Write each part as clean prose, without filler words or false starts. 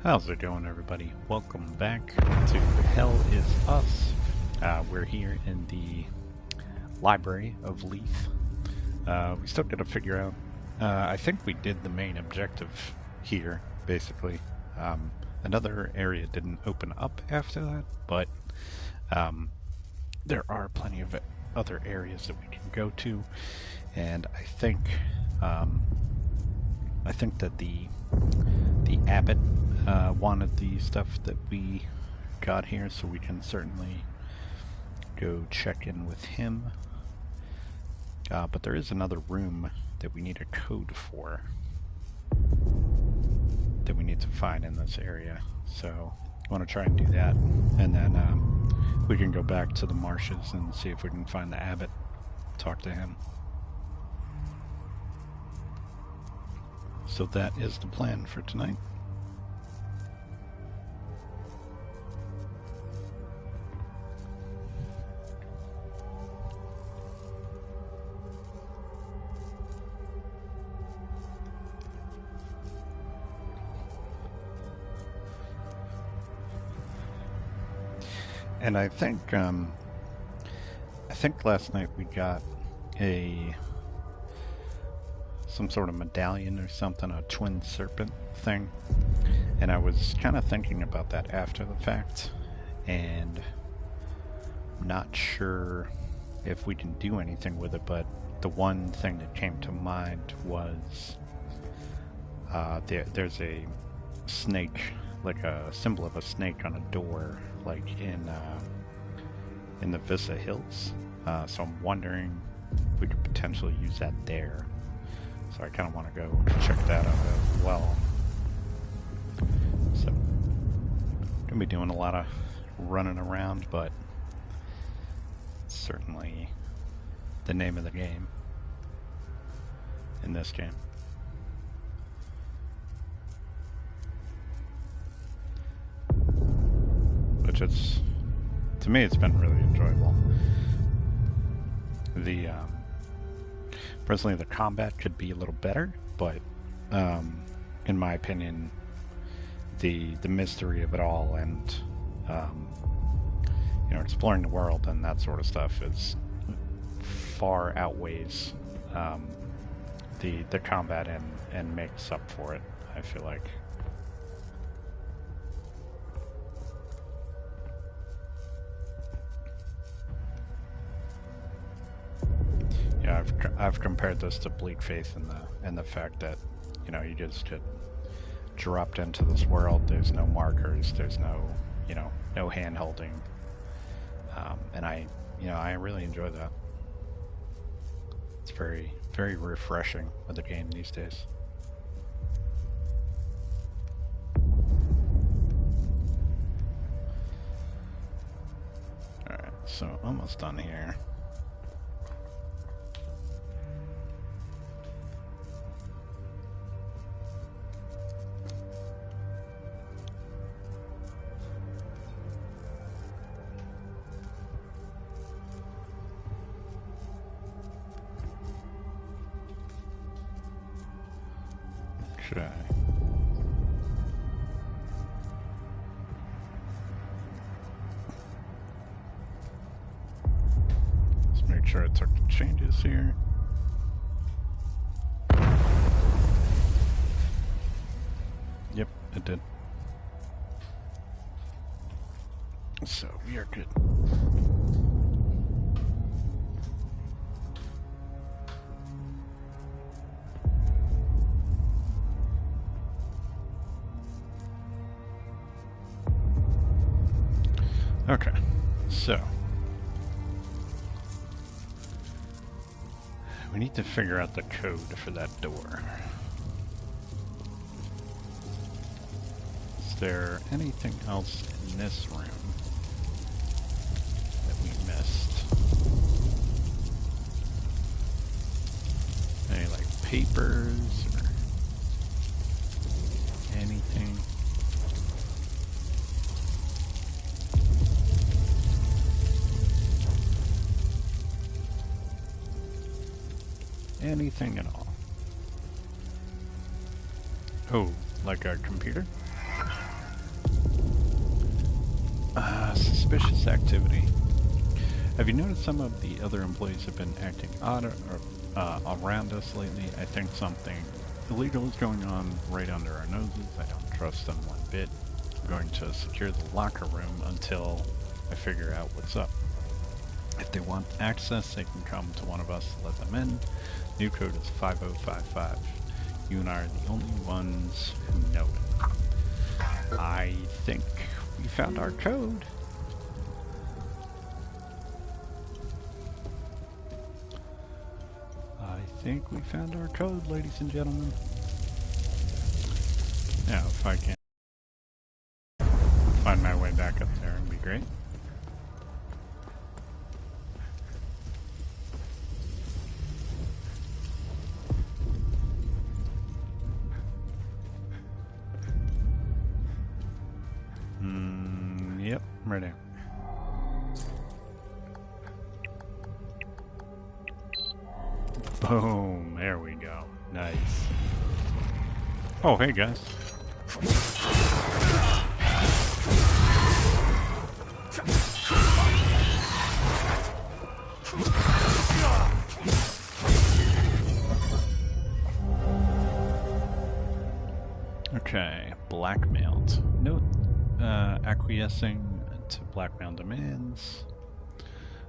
How's it going, everybody? Welcome back to Hell Is Us. We're here in the library of Leith. We still got to figure out, I think we did the main objective here, basically. Another area didn't open up after that, but there are plenty of other areas that we can go to, and I think that the abbot wanted the stuff that we got here, so we can certainly go check in with him. But there is another room that we need a code for that we need to find in this area, so I want to try and do that, and then we can go back to the marshes and see if we can find the abbot, talk to him. So that is the plan for tonight. And I think last night we got some sort of medallion or something, a twin serpent thing, and I was kind of thinking about that after the fact, and I'm not sure if we can do anything with it, but the one thing that came to mind was there's a snake, like a symbol of a snake on a door, like in the Vyssa hills. So I'm wondering if we could potentially use that there. So I kind of want to go check that out as well. So gonna be doing a lot of running around, but it's certainly the name of the game in this game. Which it's, to me, it's been really enjoyable. Personally, the combat could be a little better, but in my opinion, the mystery of it all and exploring the world and that sort of stuff is far outweighs the combat and makes up for it, I feel like. Yeah, I've compared this to Bleak Faith in the fact that, you just get dropped into this world. There's no markers. There's no, no hand holding. And I really enjoy that. It's very, very refreshing with the game these days. All right, so almost done here. Okay. Let's make sure I took the changes here. Yep, it did. So we are good. Okay, so we need to figure out the code for that door. Is there anything else in this room that we missed? Any like papers or anything? Anything at all. Oh, like a computer? suspicious activity. Have you noticed some of the other employees have been acting odd around us lately? I think something illegal is going on right under our noses. I don't trust them one bit. I'm going to secure the locker room until I figure out what's up. If they want access, they can come to one of us to let them in. New code is 5055. You and I are the only ones who know it. I think we found our code. I think we found our code, ladies and gentlemen. Now, if I can find my way back up there, it'd be great. Yep, right there. Boom, there we go. Nice. Oh, hey guys. Okay, blackmailed. Note, acquiescing to blackmail demands.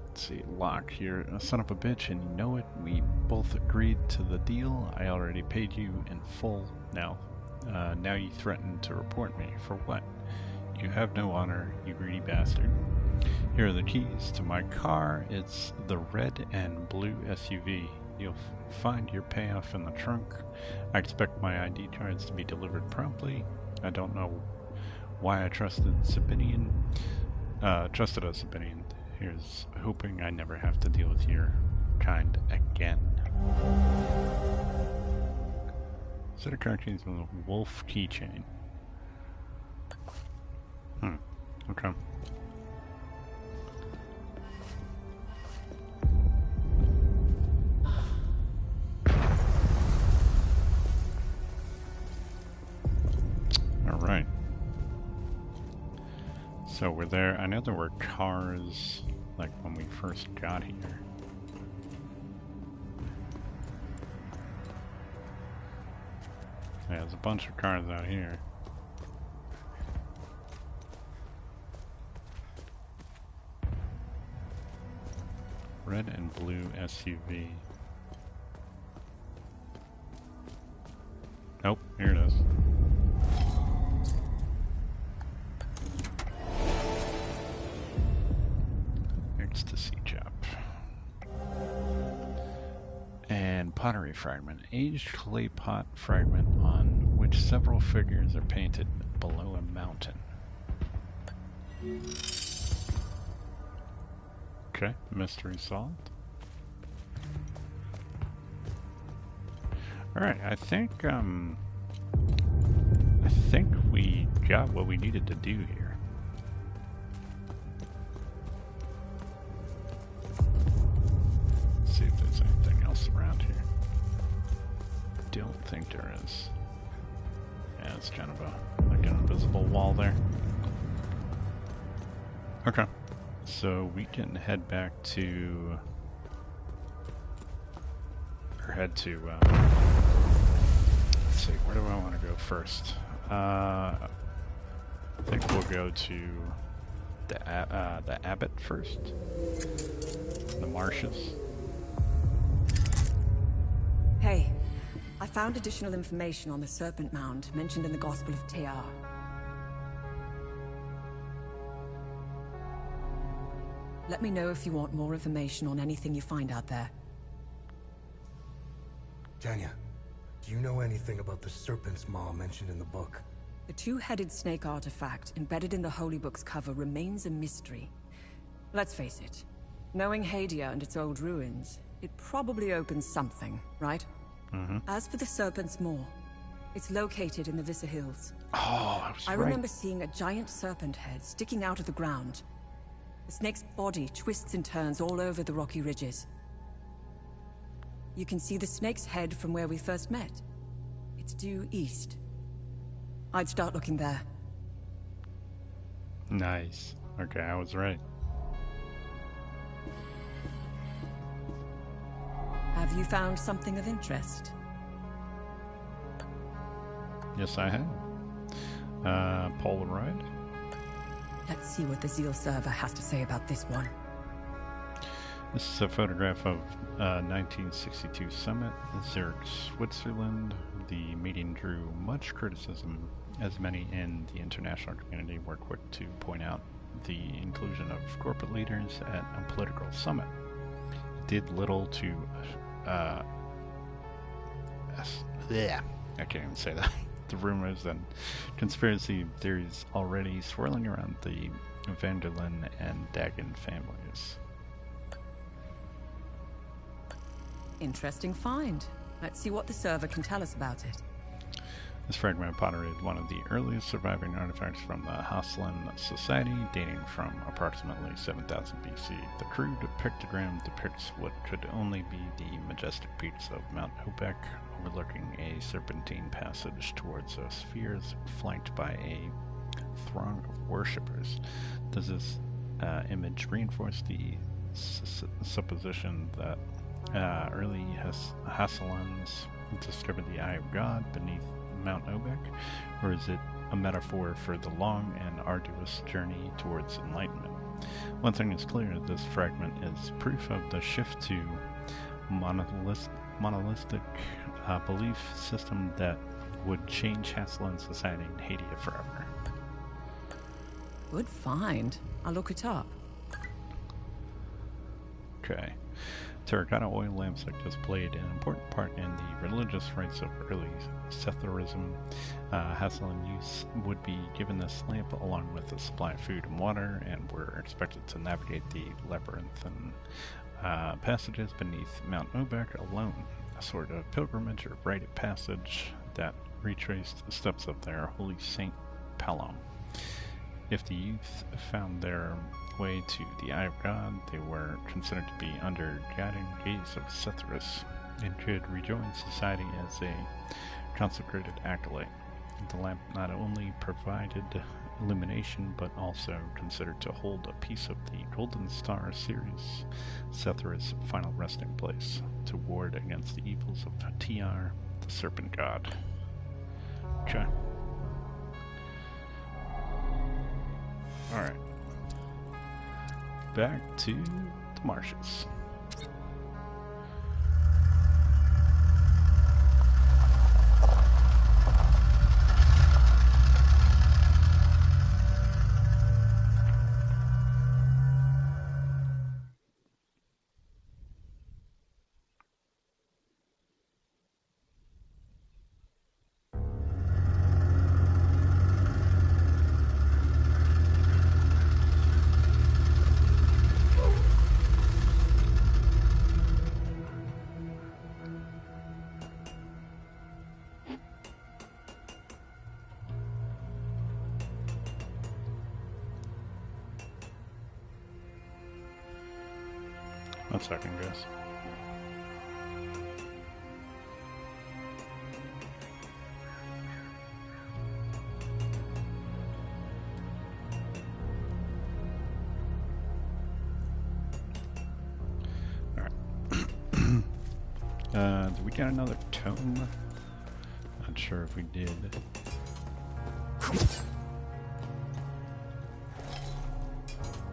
Let's see, Locke, you're a son of a bitch and you know it. We both agreed to the deal. I already paid you in full. Now you threaten to report me. For what? You have no honor, you greedy bastard. Here are the keys to my car. It's the red and blue SUV. You'll find your payoff in the trunk. I expect my ID cards to be delivered promptly. I don't know why I trusted a Sabinian. Here's hoping I never have to deal with your kind again. Set of car keys with a wolf keychain. Okay. Alright. So we're there. I know there were cars, like, when we first got here. Yeah, there's a bunch of cars out here. Red and blue SUV. Nope, here it is. Ecstasy chop. And pottery fragment. Aged clay pot fragment on which several figures are painted below a mountain. Okay, mystery solved. Alright, I think we got what we needed to do here. Let's see if there's anything else around here. Don't think there is. Yeah, it's kind of like an invisible wall there. Okay. So we can head back to, let's see, where do I want to go first? I think we'll go to the Abbot first, the marshes. Hey, I found additional information on the Serpent Mound mentioned in the Gospel of Tear. Let me know if you want more information on anything you find out there. Tanya, do you know anything about the Serpent's Maw mentioned in the book? The two-headed snake artifact embedded in the Holy Book's cover remains a mystery. Let's face it, knowing Hadia and its old ruins, it probably opens something, right? Mm-hmm. As for the Serpent's Maw, it's located in the Vyssa Hills. Oh, I remember seeing a giant serpent head sticking out of the ground. The snake's body twists and turns all over the rocky ridges. You can see the snake's head from where we first met. It's due east. I'd start looking there. Nice. Okay, I was right. Have you found something of interest? Yes, I have. Polaroid. Let's see what the Zeal server has to say about this one. This is a photograph of 1962 summit in Zurich, Switzerland. The meeting drew much criticism, as many in the international community were quick to point out the inclusion of corporate leaders at a political summit. It did little to yeah, I can't even say that. The rumors and conspiracy theories already swirling around the Vanderlyn and Dagon families. Interesting find. Let's see what the server can tell us about it. This fragment of pottery is one of the earliest surviving artifacts from the Haslan Society, dating from approximately 7000 BC. The crude pictogram depicts what could only be the majestic peaks of Mount Obek, overlooking a serpentine passage towards the spheres, flanked by a throng of worshippers. Does this image reinforce the supposition that early Hasalans discovered the Eye of God beneath Mount Obek, or is it a metaphor for the long and arduous journey towards enlightenment? One thing is clear, this fragment is proof of the shift to monolithic belief system that would change Hassel society in Hadia forever. Good find. I'll look it up. Okay. Terracotta oil lamps like this played an important part in the religious rites of early Setharism. Haslan youths would be given this lamp along with a supply of food and water, and were expected to navigate the labyrinthine passages beneath Mount Obek alone, a sort of pilgrimage or rite of passage that retraced the steps of their holy saint Palom. If the youth found their way to the Eye of God, they were considered to be under guiding gaze of Setharis, and could rejoin society as a consecrated acolyte. The lamp not only provided illumination, but also considered to hold a piece of the Golden Star series, Setharis' final resting place, to ward against the evils of Tiar, the Serpent God. Okay. Alright. Back to the marshes. One second, guys. Alright. Did we get another tome? Not sure if we did.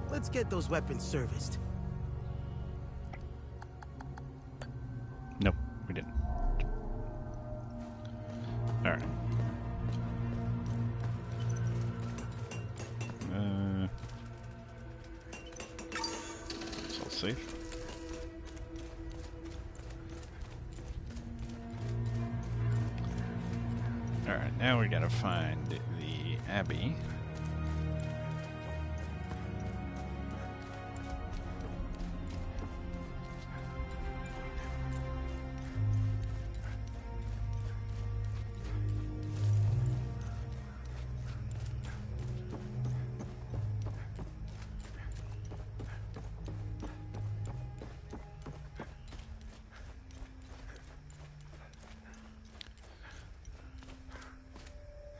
Let's get those weapons serviced. Nope, we didn't. Alright. It's all safe. Alright, now we gotta find the Abbey.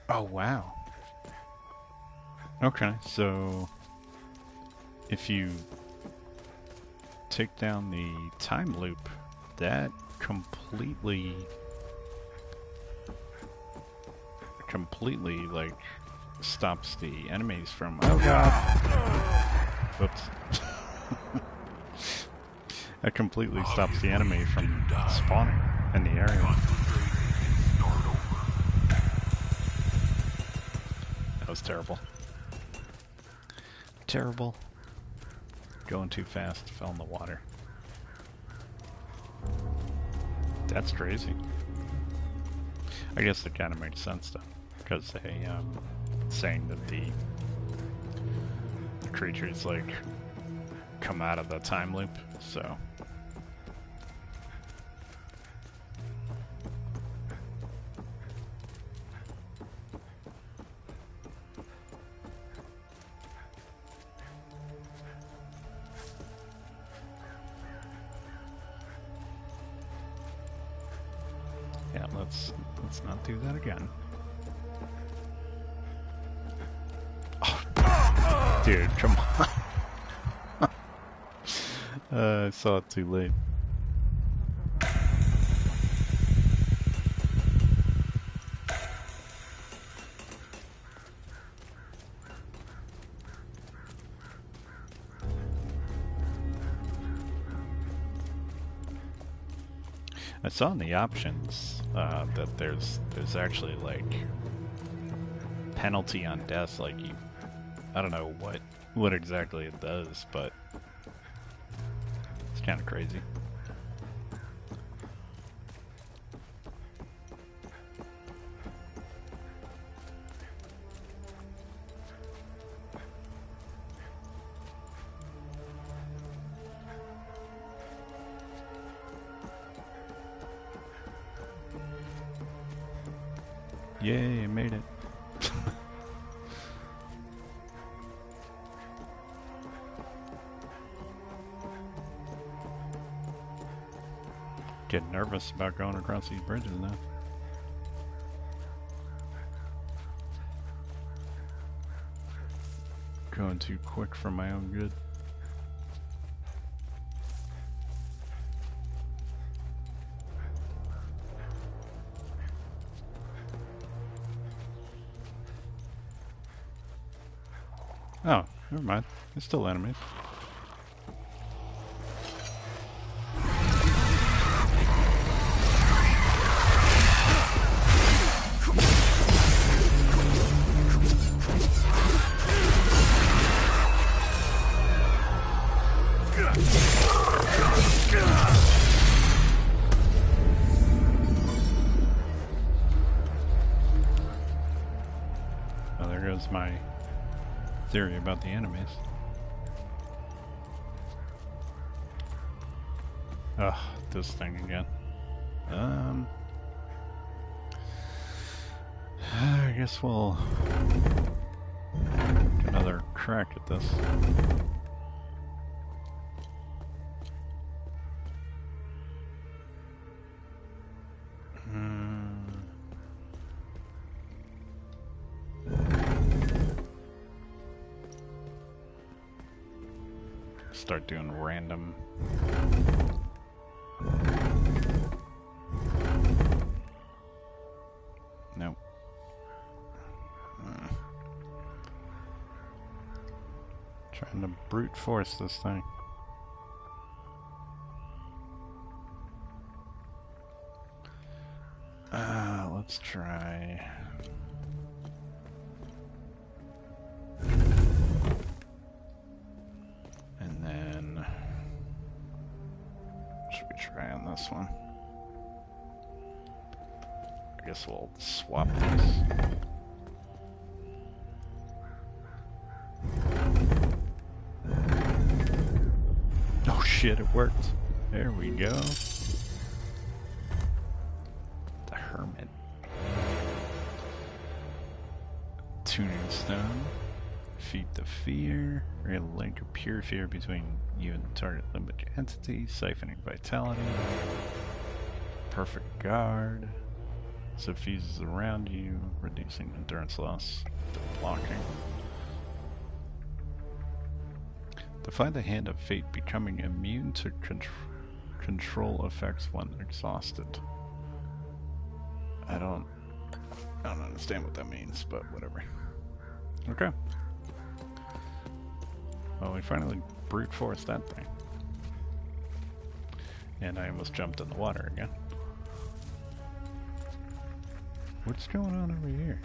Oh, wow. Okay, so if you take down the time loop, that completely like stops the enemies from. Oh god! Whoops. That completely stops the enemy from spawning in the area. That was terrible. Terrible. Going too fast, fell in the water. That's crazy. I guess it kind of makes sense though, because they saying that the creatures like come out of the time loop, so. Yeah, let's not do that again. Oh, dude, come on. I saw it too late. I saw in the options that there's actually like penalty on death. Like you, I don't know what exactly it does, but it's kind of crazy. Yay, I made it. Getting nervous about going across these bridges now. Going too quick for my own good. Oh, never mind. There's still enemies. Oh, there goes my theory about the enemies. Ugh, this thing again. I guess we'll get another crack at this. Start doing random. Nope. Trying to brute force this thing. Let's try. And then should we try on this one? I guess we'll swap these. Oh shit, it worked. There we go. The Hermit. Tuning Stone. Feed the fear. Create a link of pure fear between you and the target limit entity. Siphoning vitality. Perfect guard. Suffuses around you, reducing endurance loss. Blocking. Defy the hand of fate, becoming immune to control effects when exhausted. I don't understand what that means, but whatever. Okay. Well, we finally brute forced that thing. And I almost jumped in the water again. What's going on over here?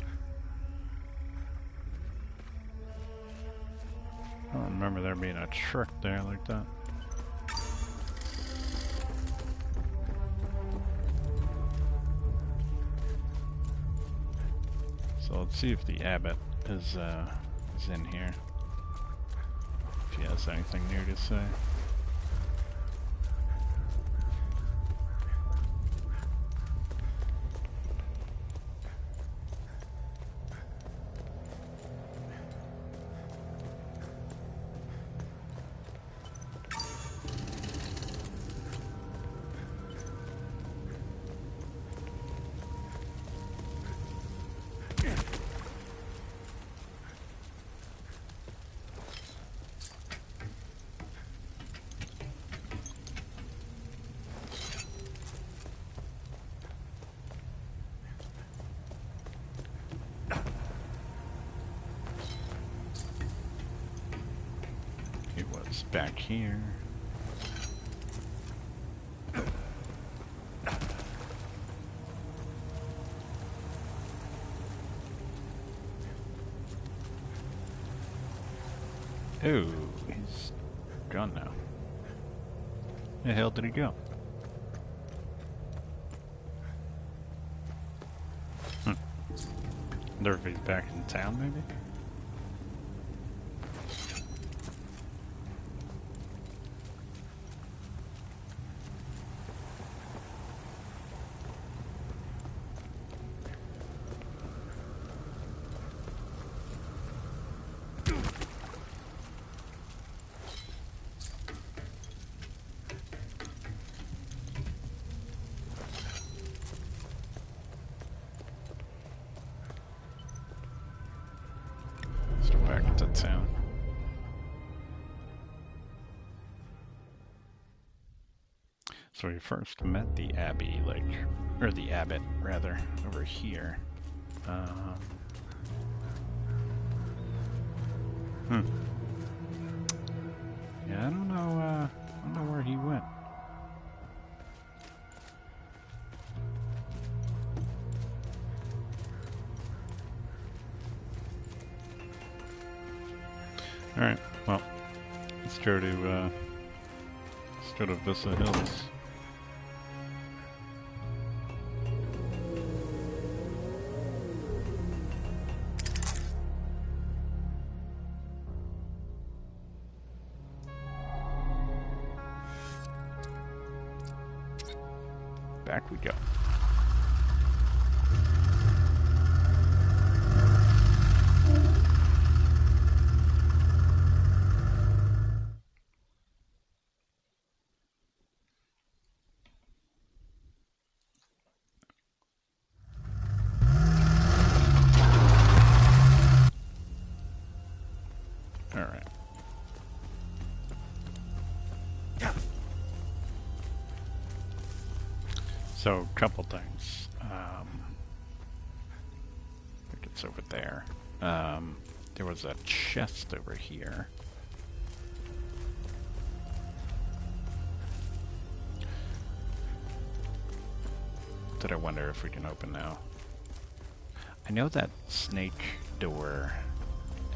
I don't remember there being a truck there like that. So let's see if the abbot is in here. If he has anything new to say. Back here. Oh, he's gone now. Where the hell did he go? Wonder if he's back in town, maybe? Town. So we first met the abbey, or the abbot, rather, over here. Yeah, I don't know where he went. Alright, well, let's go to Vyssa Hills. Back we go. So, a couple things. I think it's over there. There was a chest over here. That I wonder if we can open now. I know that snake door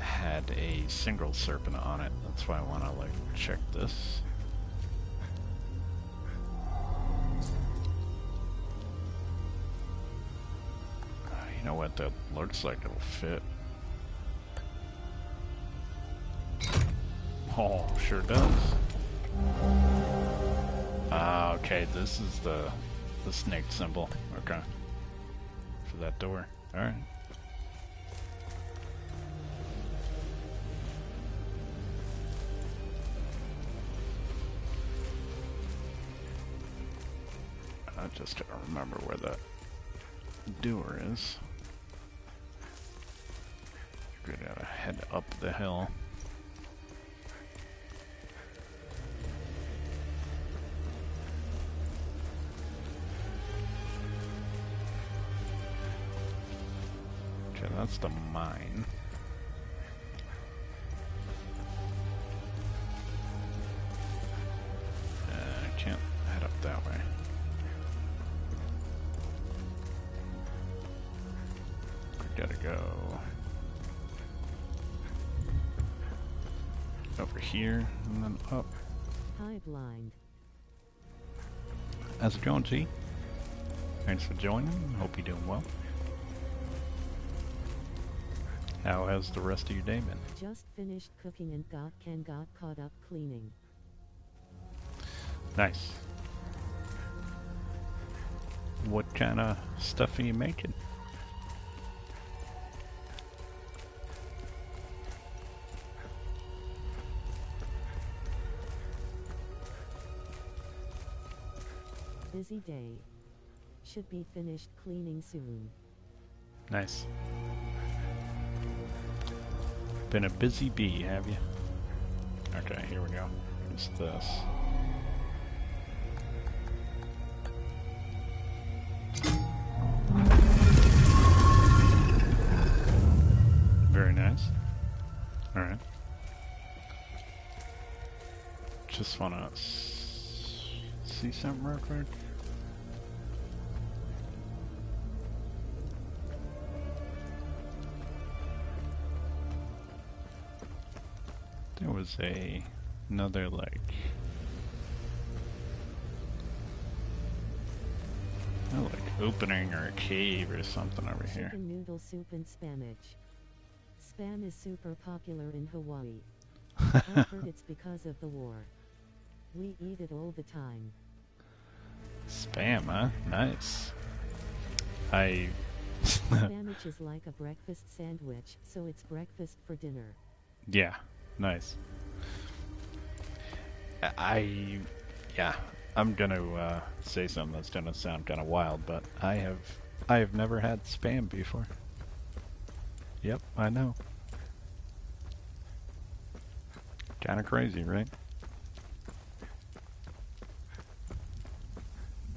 had a single serpent on it. That's why I want to check this. You know what? That looks like it'll fit. Oh, sure does. Okay, this is the snake symbol. Okay. For that door. Alright. I just gotta remember where that door is. We gotta head up the hill. that's the mine. I can't head up that way. I gotta go over here and then up. Hi, blind. How's it going, G? Thanks for joining. Hope you're doing well. How has the rest of your day been? Just finished cooking and got caught up cleaning. Nice. What kind of stuff are you making? Busy day. Should be finished cleaning soon. Nice. Been a busy bee, have you? Okay, here we go. It's this. Very nice. Alright. Just wanna see something real quick. There was another like opening or a cave or something over here. Chicken noodle soup and spamage. Spam is super popular in Hawaii. I've heard it's because of the war. We eat it all the time. Spam, huh? Nice. Spamage is like a breakfast sandwich, so it's breakfast for dinner. Yeah, nice. I'm gonna say something that's gonna sound kind of wild, but I have never had spam before. Yep, I know. Kind of crazy, right?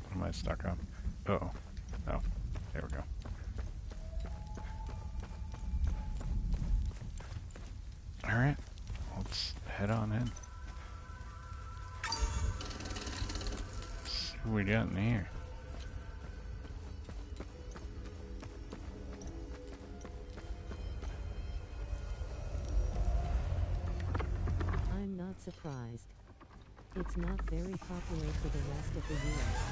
What am I stuck on? Uh-oh. Oh, there we go. Alright, let's head on in. See what we got in here. I'm not surprised. It's not very popular for the rest of the US.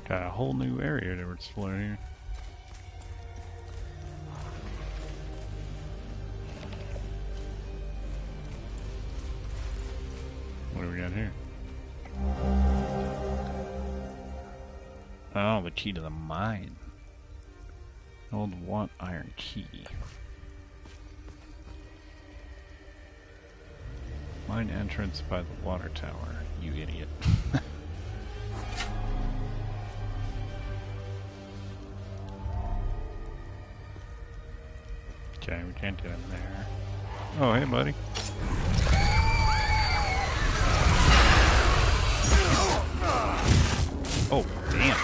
Got a whole new area to explore here. What do we got here? Oh, the key to the mine. Old want iron key. Mine entrance by the water tower, you idiot. Okay, we can't get in there. Oh, hey, buddy. Oh, damn.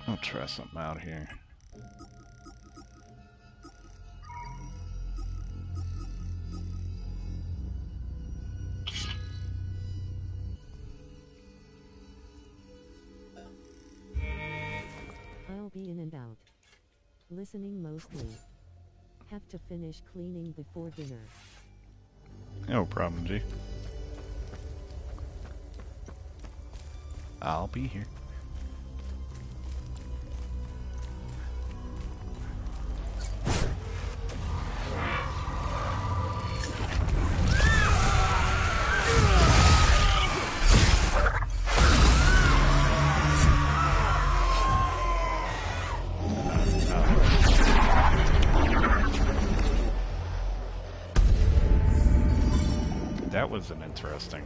I'll try something out here. I'll be in and out. Listening mostly. Have to finish cleaning before dinner. No problem, G. I'll be here. That was an interesting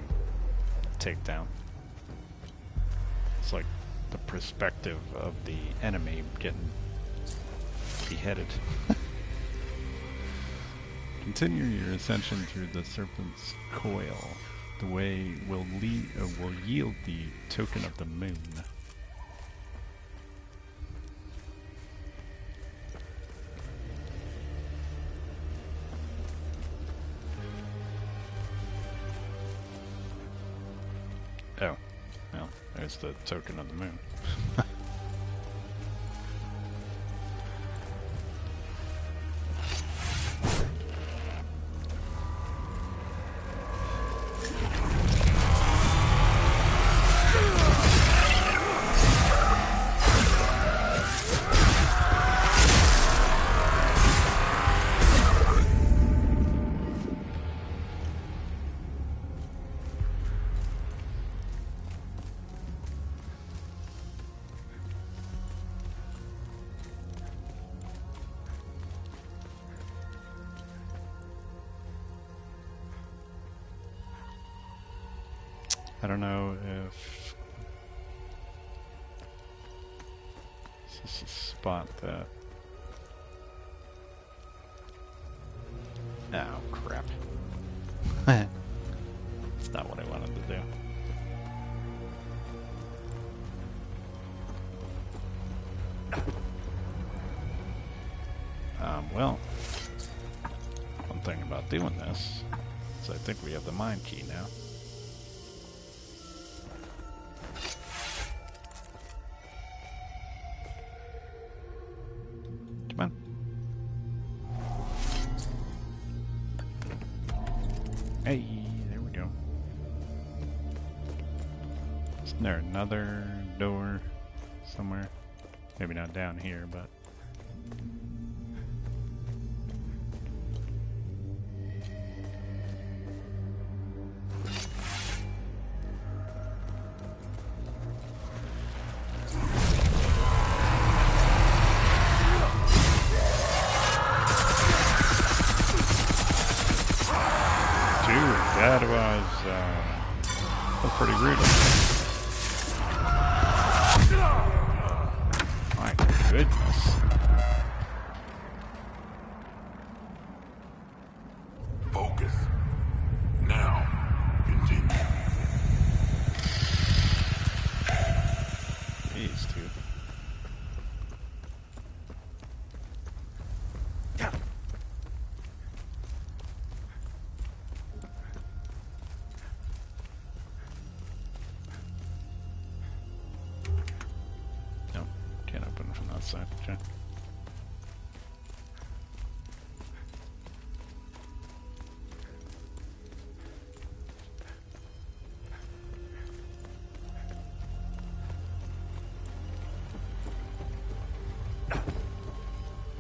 takedown. It's like the perspective of the enemy getting beheaded. Continue your ascension through the Serpent's coil. The way will yield the token of the moon. Oh, well, there's the token of the moon. I don't know if this is a spot that... Oh, crap. It's not what I wanted to do. Well, one thing about doing this is I think we have the mine key now. Come on. Hey, there we go. Isn't there another door somewhere? Maybe not down here, but... That was pretty rude. My goodness. Focus. Now, continue. These two. Side, okay.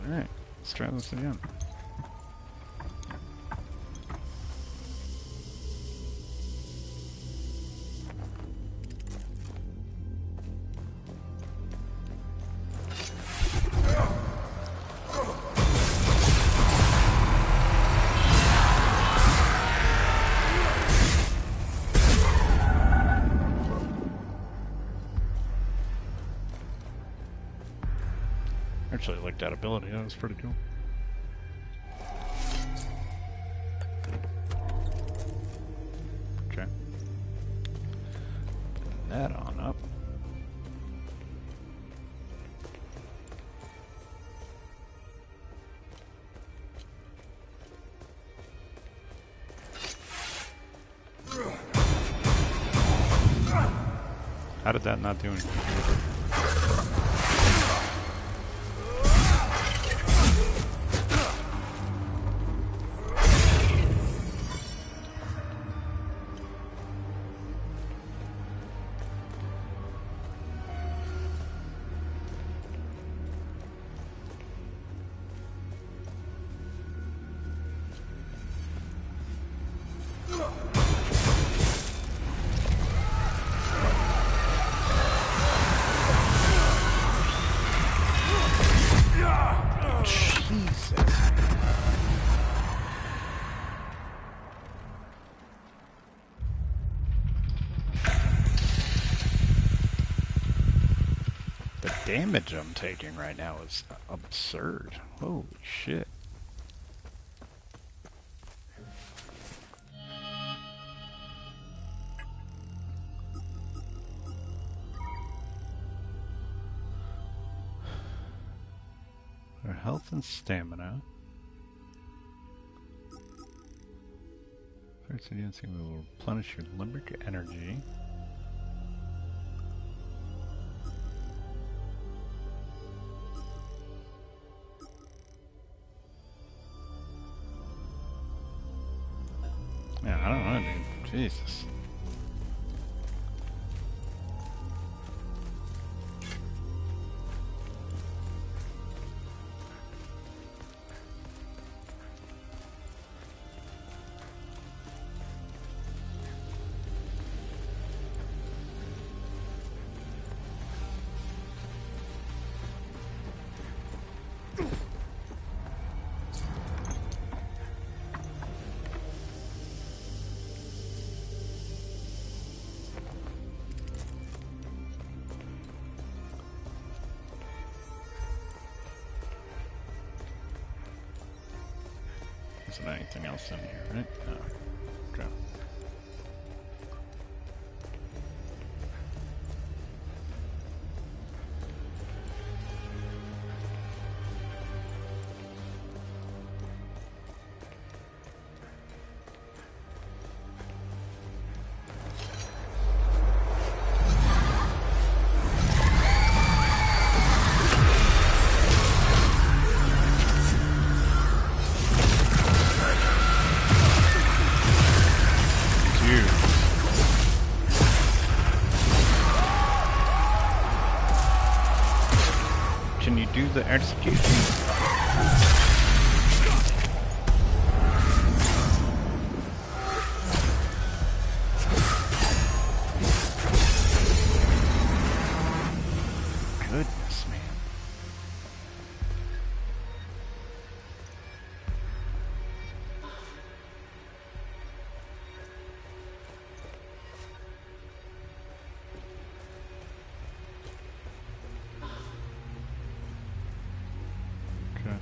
Alright, let's try this again. Actually, I like that ability. That was pretty cool. Okay. Put that on up. How did that not do anything? damage I'm taking right now is absurd. Holy shit. Our health and stamina. First agency will replenish your limbic energy. Yeah, I don't know, dude. Jesus. Isn't anything else in here, right? No. Okay. Can you do the execution? Goodness, man. Okay.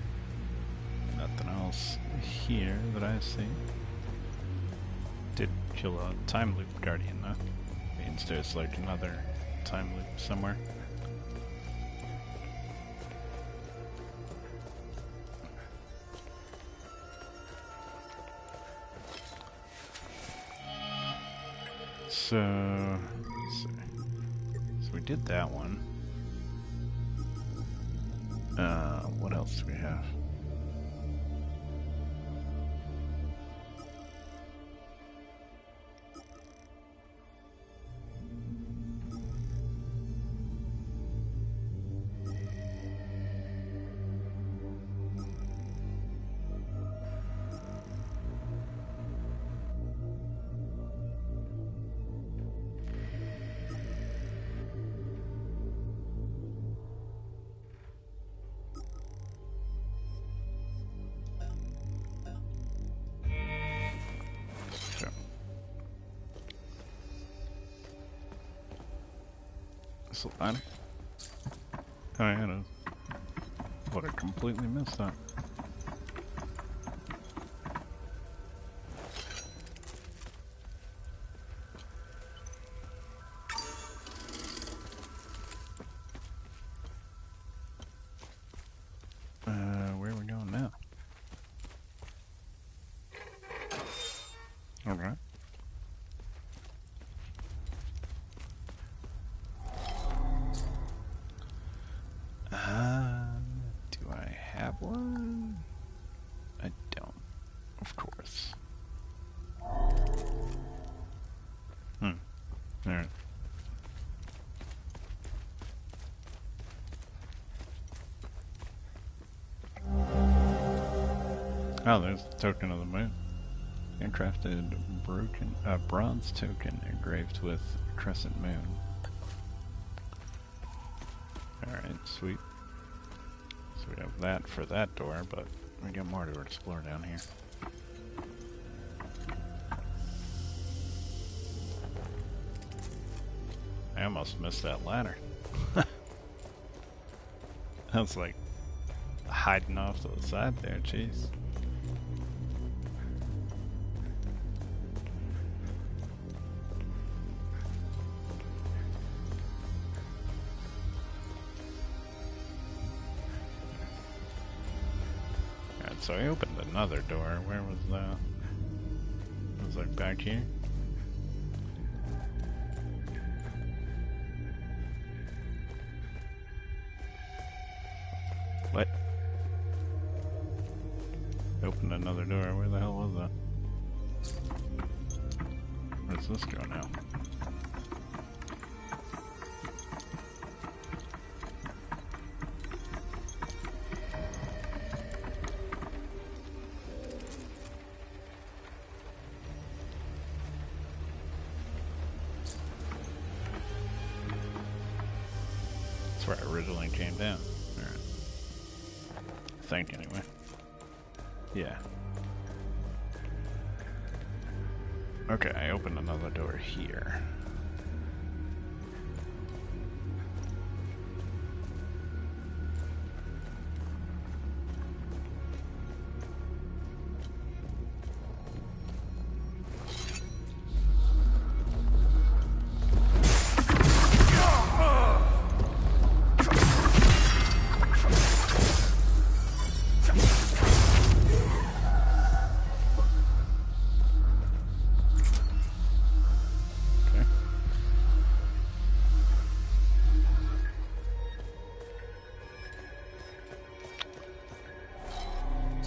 Nothing else here that I see. Did kill a time loop guardian though. Means there's like another time loop somewhere. So, let's see. So we did that one. What else do we have? Line. Oh, I had a... What, I completely missed that. Where are we going now? Alright. Do I have one? I don't, of course. Alright. Oh, there's the token of the moon. Handcrafted bronze token engraved with crescent moon. Alright, sweet. So we have that for that door, but we got more to explore down here. I almost missed that ladder. I was like hiding off to the side there, jeez. Alright, so I opened another door. Where was that? It was like back here. What? Opened another door. Where the hell was that? Where's this go now? That's where I originally came down. Alright. I think, anyway. Yeah. Okay, I opened another door here.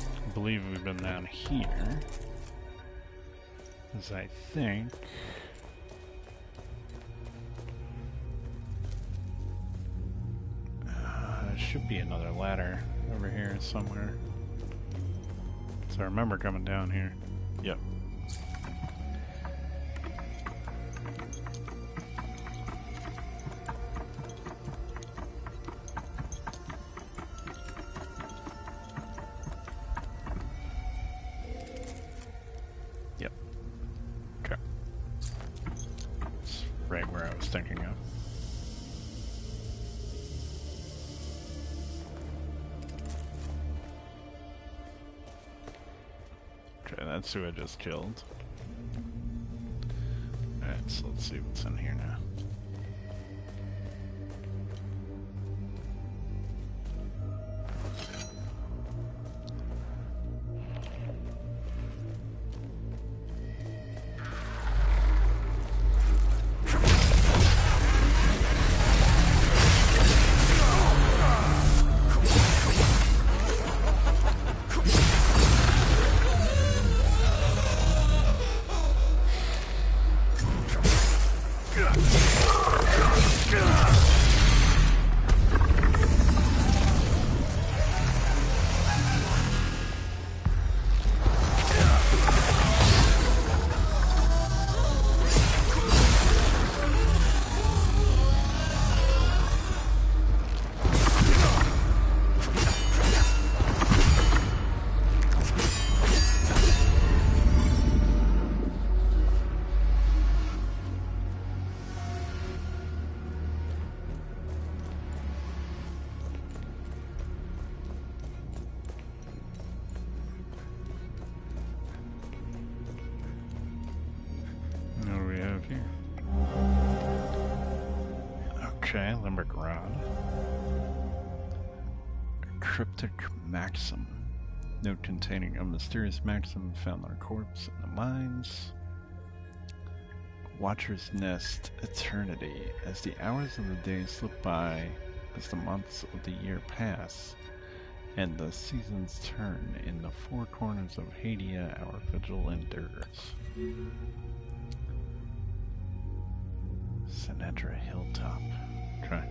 I believe we've been down here, as I think there should be another ladder over here somewhere. So I remember coming down here. Yep. Right where I was thinking of. Okay, that's who I just killed. Alright, so let's see what's in here now. Okay, limerick rod. A cryptic maxim. Note containing a mysterious maxim found on a corpse in the mines. Watcher's nest eternity. As the hours of the day slip by, as the months of the year pass, and the seasons turn, in the four corners of Hadia our vigil endures. Sinedra Hilltop. Okay.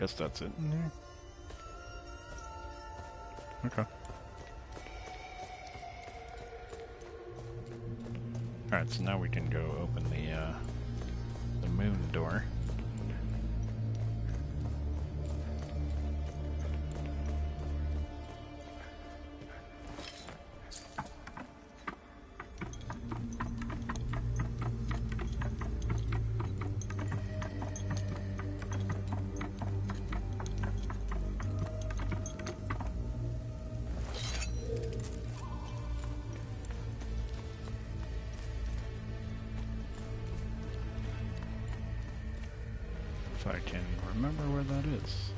Guess that's it in there. Okay. Alright, so now we can go open the moon door. if I can remember where that is.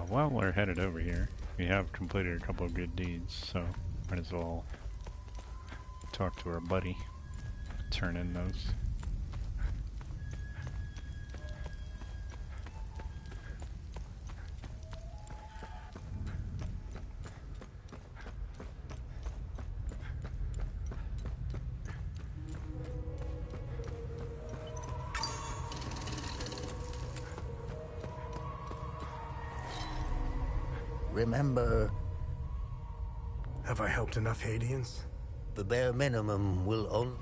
While we're headed over here, we have completed a couple of good deeds, so might as well talk to our buddy, turn in those. Remember, Have I helped enough Hadians? the bare minimum will only...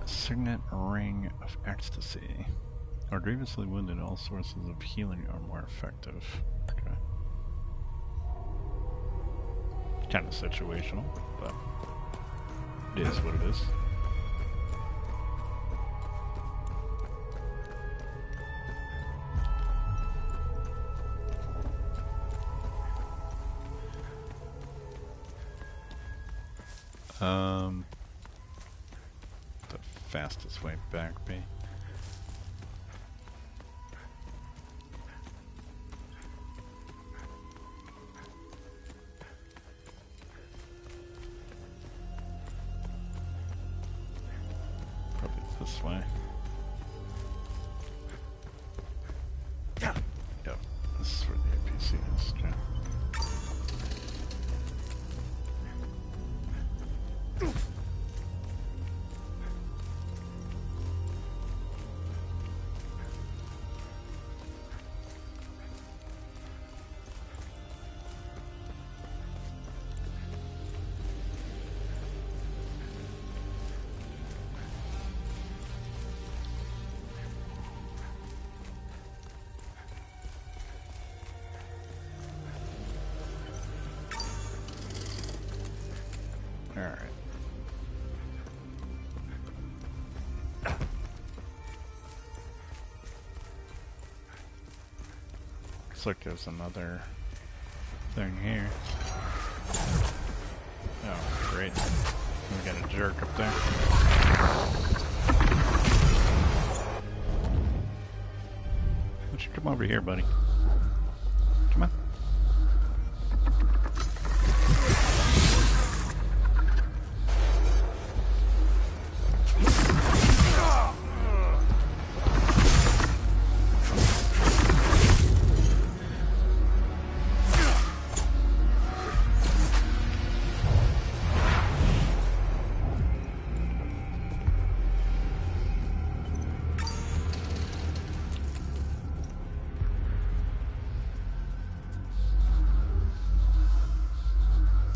Signet Ring of Ecstasy. Or grievously wounded, all sources of healing are more effective. Okay. Kind of situational, but it is what it is. The fastest way back be. Probably this way. Yep, this is where the APC is. Okay. Alright. Looks like there's another thing here. Oh, great. We got a jerk up there. Why don't you come over here, buddy? Come on.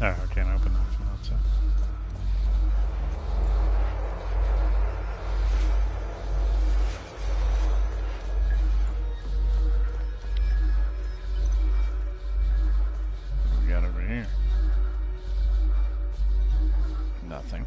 Oh, I can't open that from outside. What do we got over here? Nothing.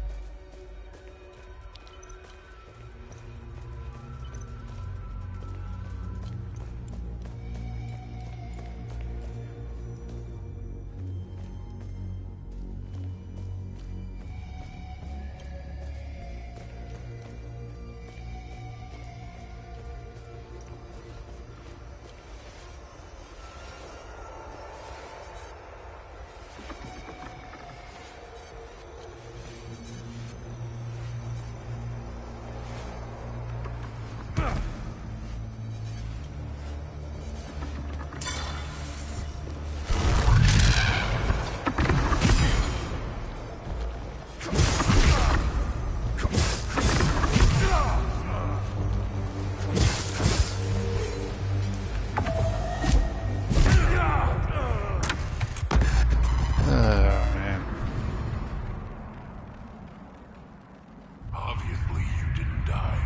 Obviously, you didn't die.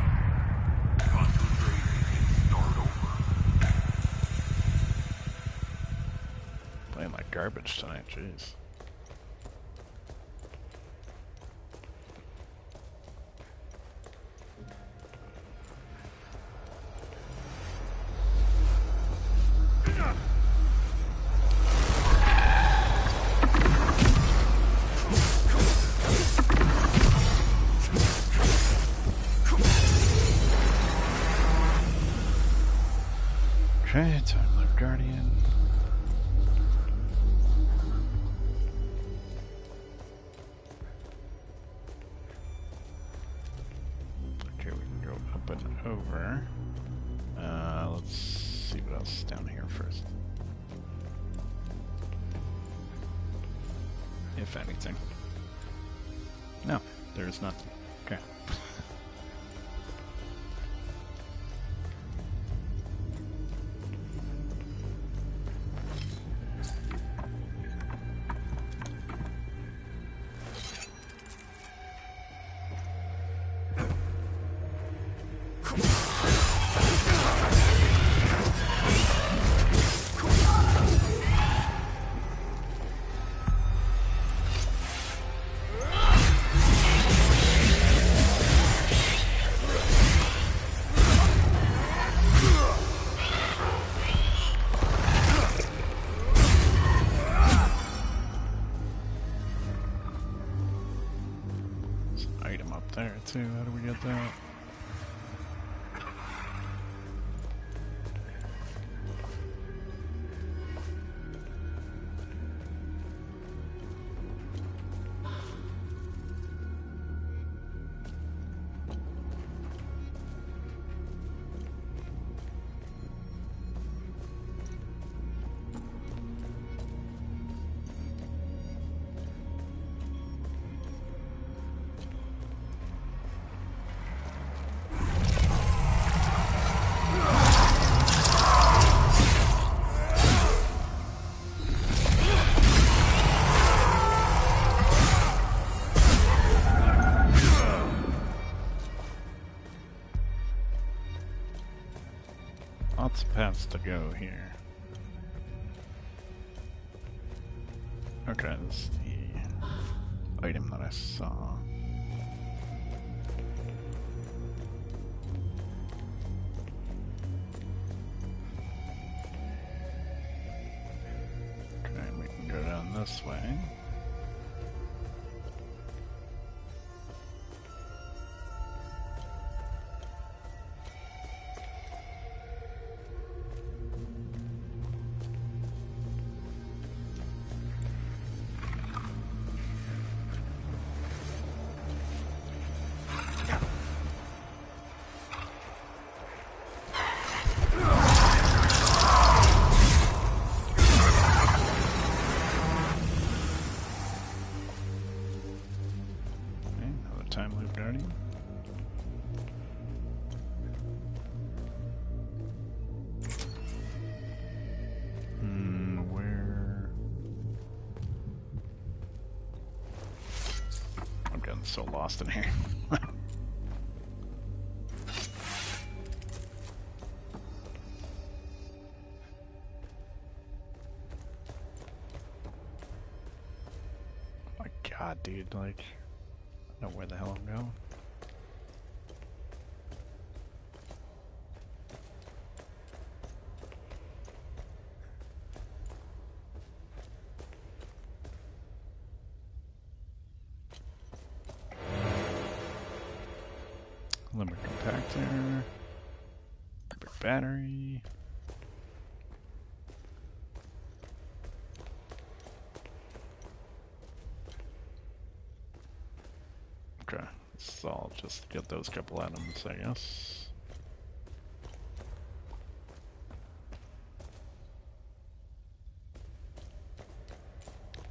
Concentrate and start over. Playing like garbage tonight, jeez. Time Lord Guardian. Okay, we can go up and over. Let's see what else is down here first. If anything. No, there's nothing. Okay. There too, how do we get that? Lots of paths to go here. Okay, this is the item that I saw. Okay, we can go down this way. Time Loop Guardian. Where? I'm getting so lost in here. My God, dude, like. Know where the hell I'm going. Limit compactor, big battery. Okay, so I'll just get those couple items, I guess.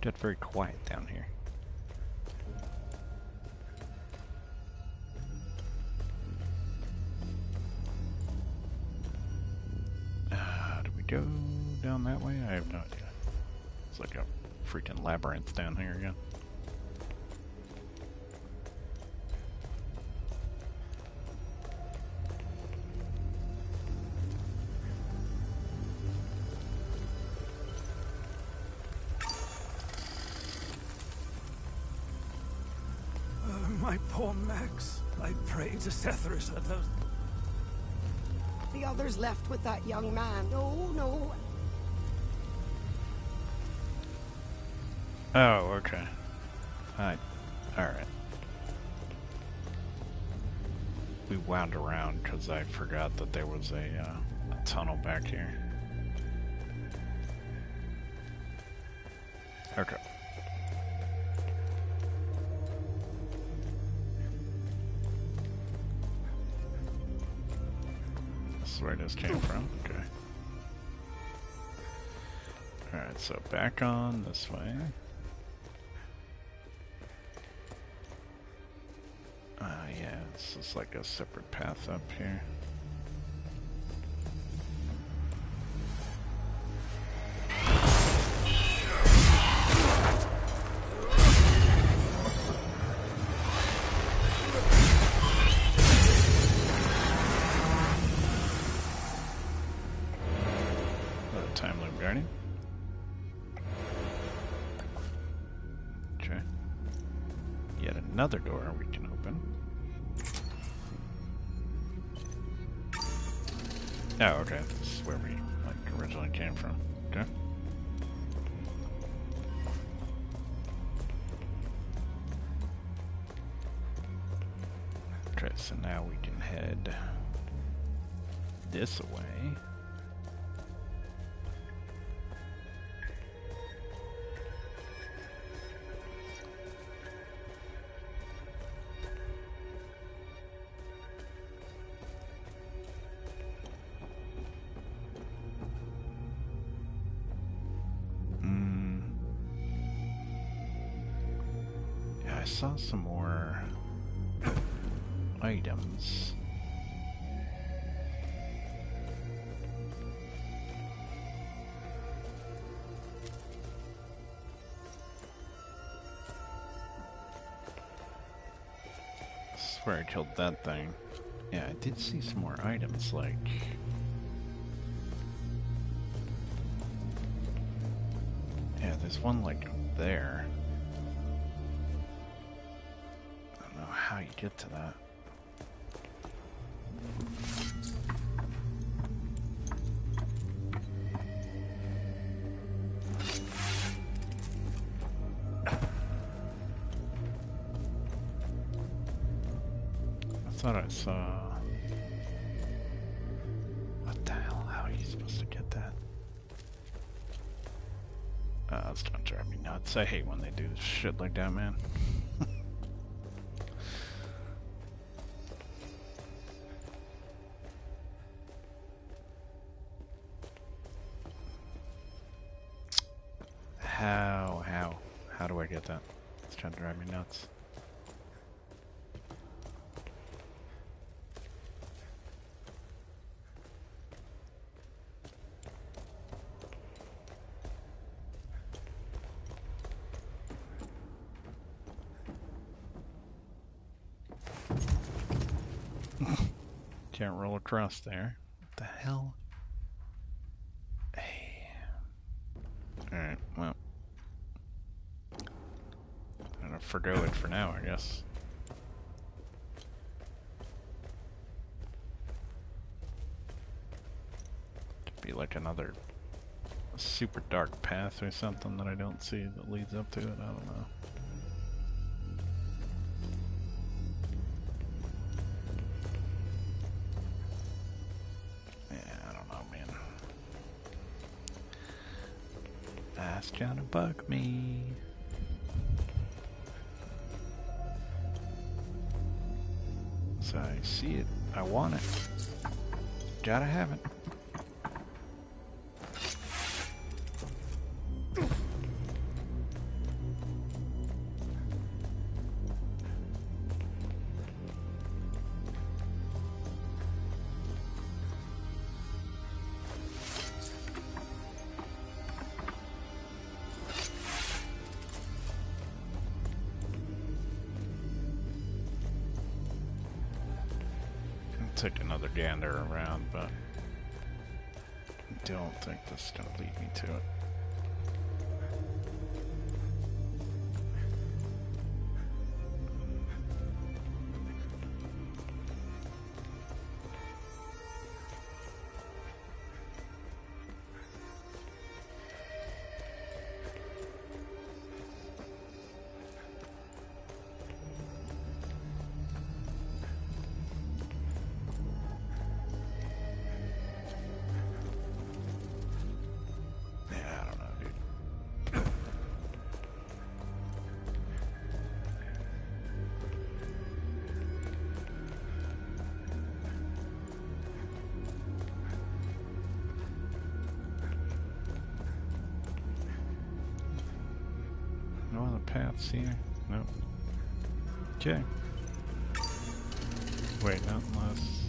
Get very quiet down here. Do we go down that way? I have no idea. It's like a freaking labyrinth down here again. My poor Max. I pray to Sethrus that those... The others left with that young man. No. Oh, okay. Alright. We wound around because I forgot that there was a tunnel back here. Okay. This is where this came from. Okay. Alright, so back on this way. Yeah, this is like a separate path up here. Another time loop guardian. Okay. Yet another door we can open. Oh, okay. This is where we originally came from. Okay. Okay, so now we can head this way. I saw some more items. I swear I killed that thing. Yeah, I did see some more items, like... Yeah, there's one, like, up there. I don't know how you get to that. I thought I saw... What the hell? How are you supposed to get that? That's not driving me nuts. I hate when they do shit like that, man. How do I get that? It's trying to drive me nuts. Can't roll across there. What the hell? Hey. Alright, well. I'm gonna forgo it for now, I guess. Could be like another super dark path or something that I don't see that leads up to it. I don't know. That's trying to bug me. So I see it. I want it. Gotta have it. Took another gander around, but I don't think this is going to lead me to it. no other paths here? Nope. Okay. Wait, not unless...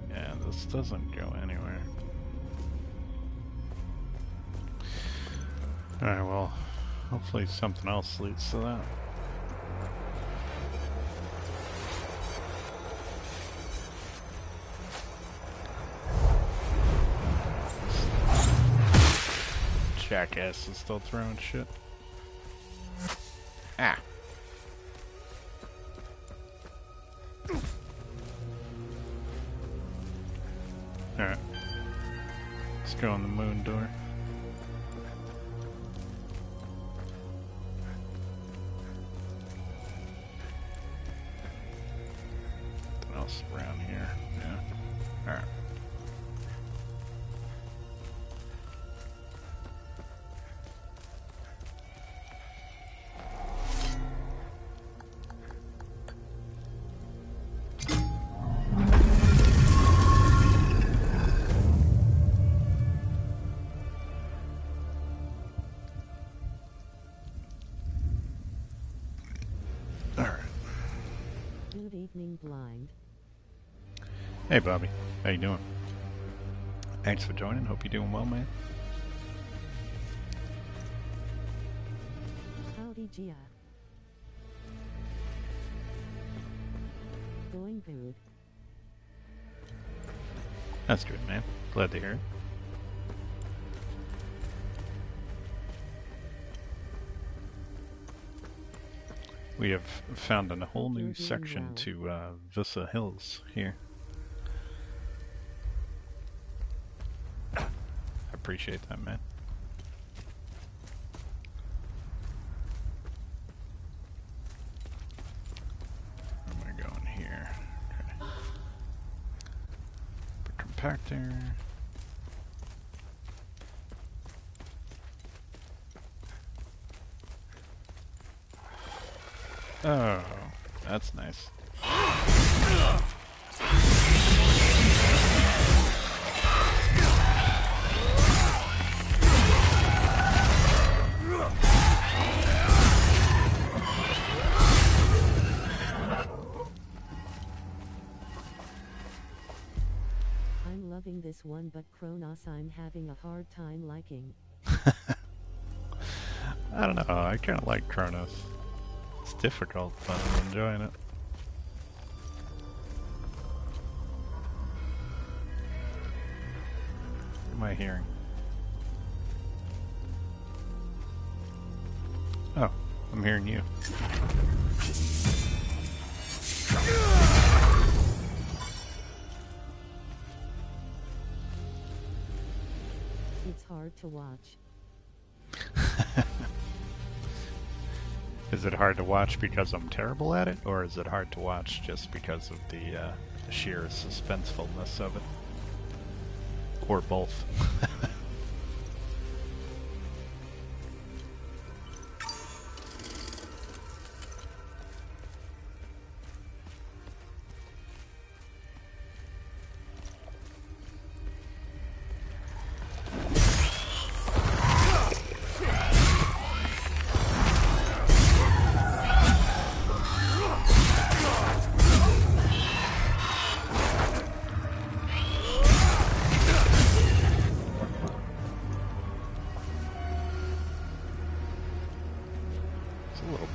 Yeah, this doesn't go anywhere. Alright, well, hopefully something else leads to that. Jackass is still throwing shit. Ah. Alright. Let's go on the moon door. Nothing else around here. Yeah. Alright. Good evening, blind. Hey Bobby, how you doing? Thanks for joining, hope you're doing well, man. Howdy, Gia. Going good. That's good, man. Glad to hear it. We have found a whole Hope new you're doing section well. to Vyssa Hills here. I appreciate that, man. Where am I going here? Okay. The compactor. Oh, that's nice. I'm loving this one, but Kronos I'm having a hard time liking. I don't know, I kind of like Kronos. It's difficult, but I'm enjoying it. What am I hearing? Oh, I'm hearing you. It's hard to watch. Is it hard to watch because I'm terrible at it, or is it hard to watch just because of the sheer suspensefulness of it? Or both?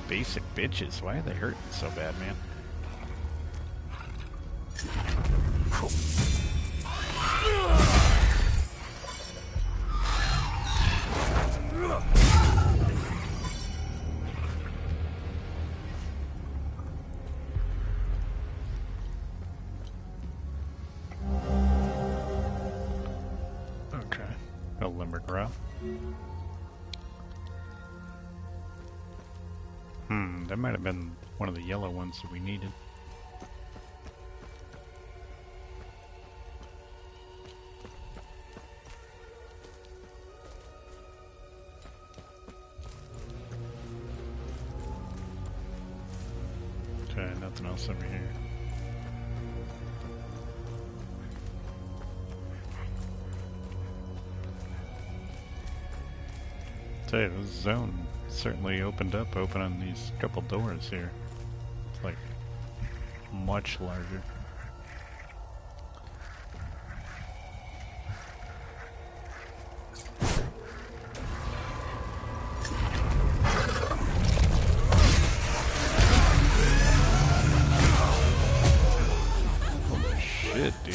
Basic bitches. Why are they hurting so bad, man? Okay. A limerick route. That might have been one of the yellow ones that we needed. Okay, nothing else over here. Tell you, this zone certainly opening these couple doors here. It's like much larger. Holy shit, dude.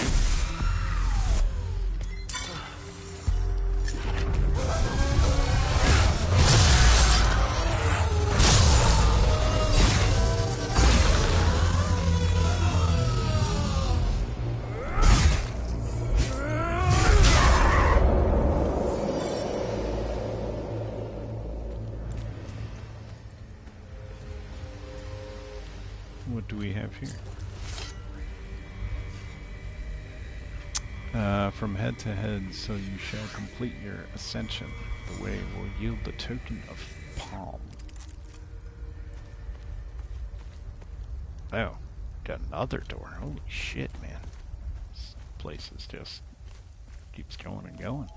What do we have here? From head to head, so you shall complete your ascension. The way will yield the token of palm. Oh, got another door. Holy shit, man. This place is just keeps going and going.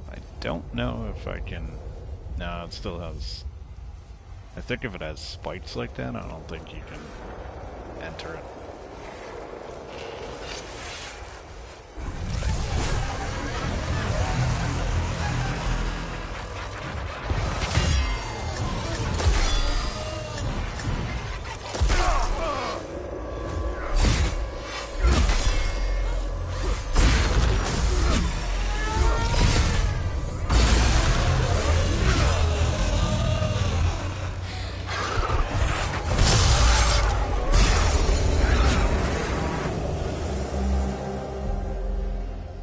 I don't know if I can... No, it still has... I think if it has spikes like that, I don't think you can enter it.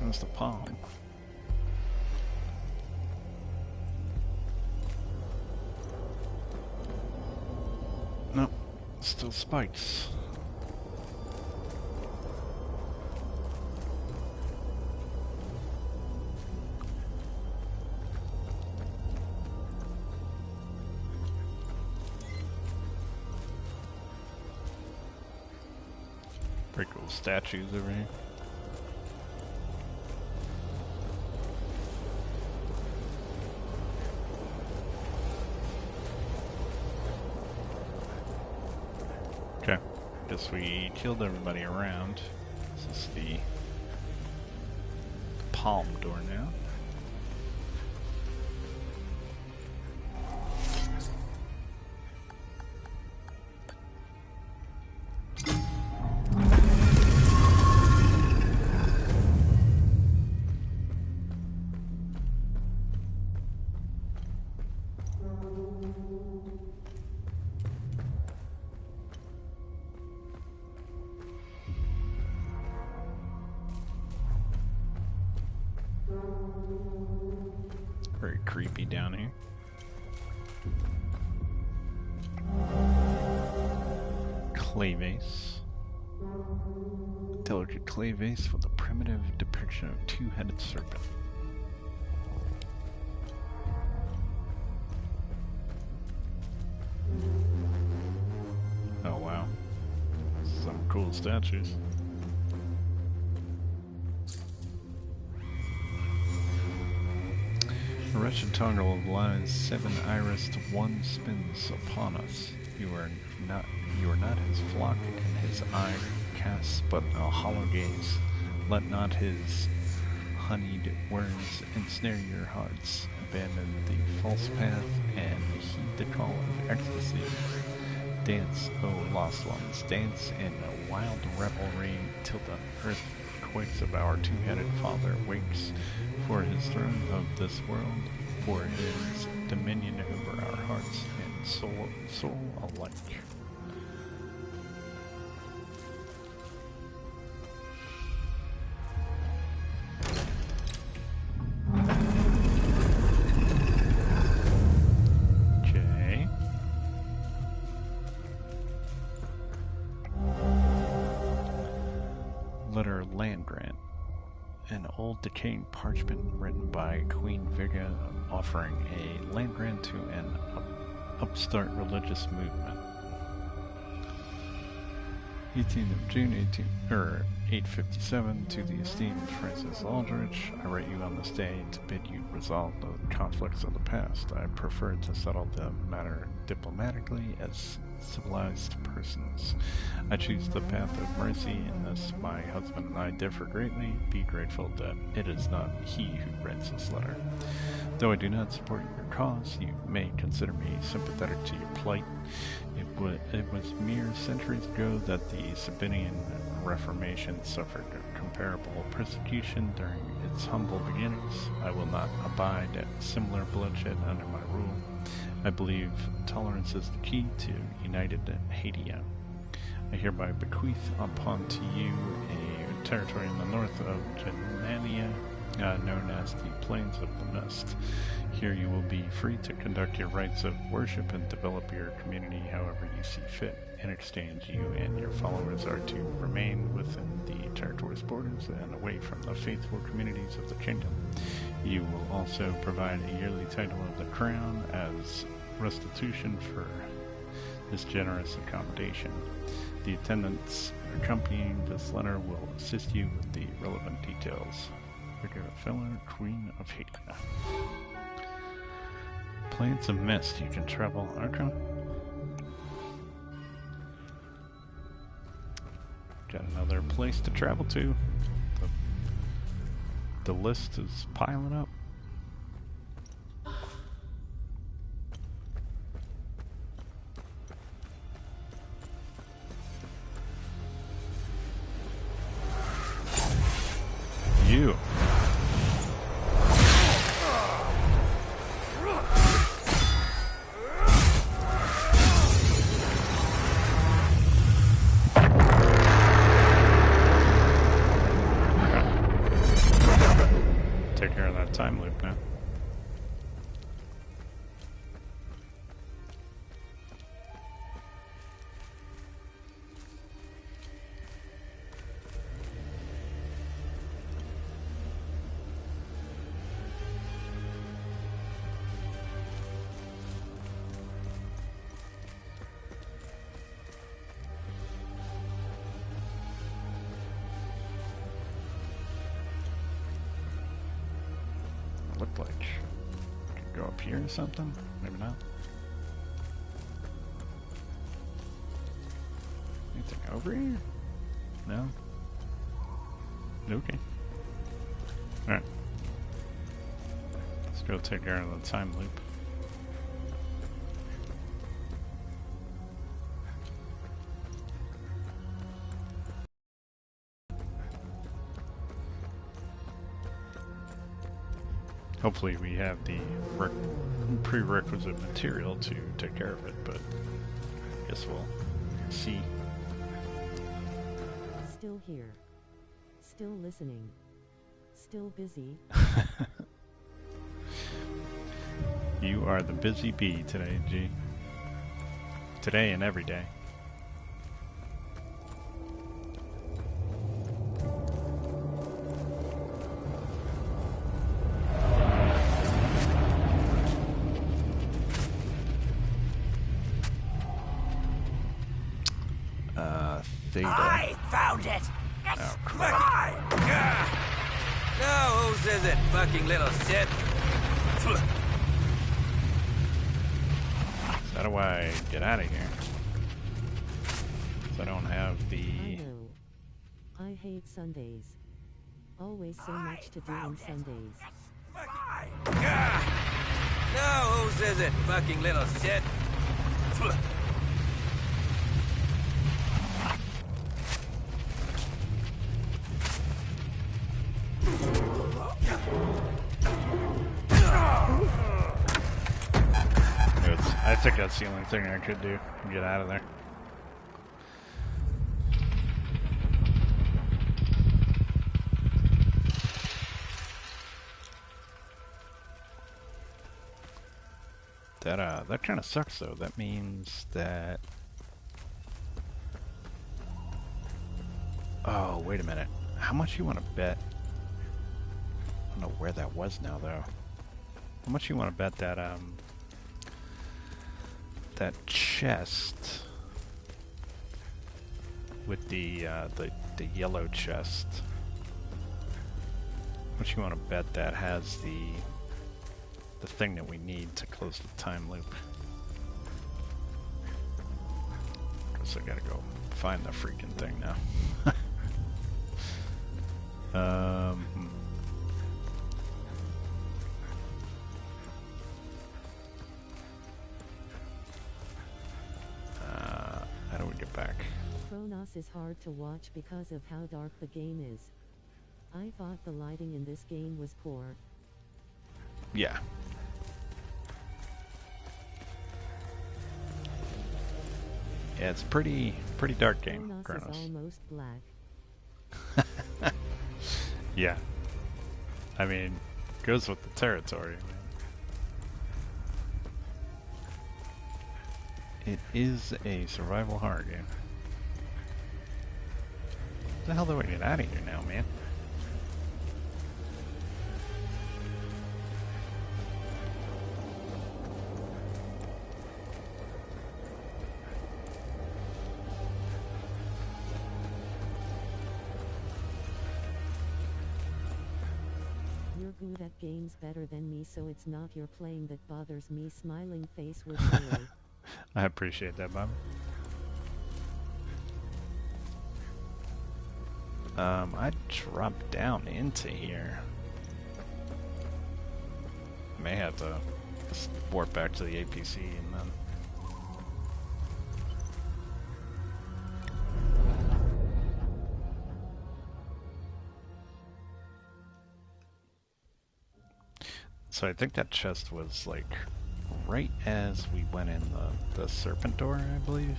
That's the palm. Nope, still spikes. Pretty cool statues over here. Okay, guess we killed everybody around. This is the palm door now. Very creepy down here. Clay vase. Delicate clay vase with a primitive depiction of a two-headed serpent. Oh wow. Some cool statues. A wretched toggle of lies, 7 iris to 1 spins upon us. You are not his flock, and his eye casts but a hollow gaze. Let not his honeyed words ensnare your hearts. Abandon the false path and heed the call of ecstasy. Dance, O lost ones, dance in a wild revelry till the earth quakes of our two-headed father wakes for his throne of this world, for his dominion over our hearts and soul alike. Okay. Letter Land Grant. An old decaying parchment written by Queen Vyssa offering a land grant to an upstart religious movement. 18th of June, 857 to the esteemed Francis Aldrich. I write you on this day to bid you resolve the conflicts of the past. I prefer to settle the matter diplomatically as civilized persons. I choose the path of mercy in this. My husband and I differ greatly. Be grateful that it is not he who writes this letter. Though I do not support your cause, you may consider me sympathetic to your plight. It was mere centuries ago that the Sabinian Reformation suffered comparable persecution during its humble beginnings. I will not abide at similar bloodshed under my rule. I believe tolerance is the key to united Hadia. I hereby bequeath upon to you a territory in the north of Germania, known as the Plains of the Mist. Here you will be free to conduct your rites of worship and develop your community however you see fit. In exchange, you and your followers are to remain within the territory's borders and away from the faithful communities of the kingdom. You will also provide a yearly title of the crown as restitution for this generous accommodation. The attendants accompanying this letter will assist you with the relevant details. Feller, Queen of Hadia. Plains of Mist, you can travel. Okay. Got another place to travel to. The list is piling up. You. Take care of that time loop now. Looked like could go up here or something. Maybe not. Anything over here? No. Okay. Alright. Let's go take care of the time loop. Hopefully we have the prerequisite material to take care of it, but I guess we'll see. Still here. Still listening. Still busy. You are the busy bee today, G. Today and every day. I found it! It's mine! No, whose is it, fucking little shit? So how do I get out of here? So I don't have the... I know. I hate Sundays. Always so much to do on Sundays. No, whose is it, fucking little shit? I think that's the only thing I could do to get out of there. That kind of sucks though. That means that... Oh, wait a minute. How much you want to bet? I don't know where that was now though. How much you want to bet that that chest with the yellow chest. What you want to bet that has the thing that we need to close the time loop. Guess I gotta go find the freaking thing now. How do we get back? Kronos is hard to watch because of how dark the game is. I thought the lighting in this game was poor. Yeah. Yeah, it's pretty dark game, Kronos is almost black. Yeah. I mean, goes with the territory. It is a survival horror game. What the hell do I get out of here now, man? You're good at games better than me, so it's not your playing that bothers me. Smiling face with joy. I appreciate that, Bob. I dropped down into here. May have to warp back to the APC and then. So I think that chest was like right as we went in the Serpent door, I believe.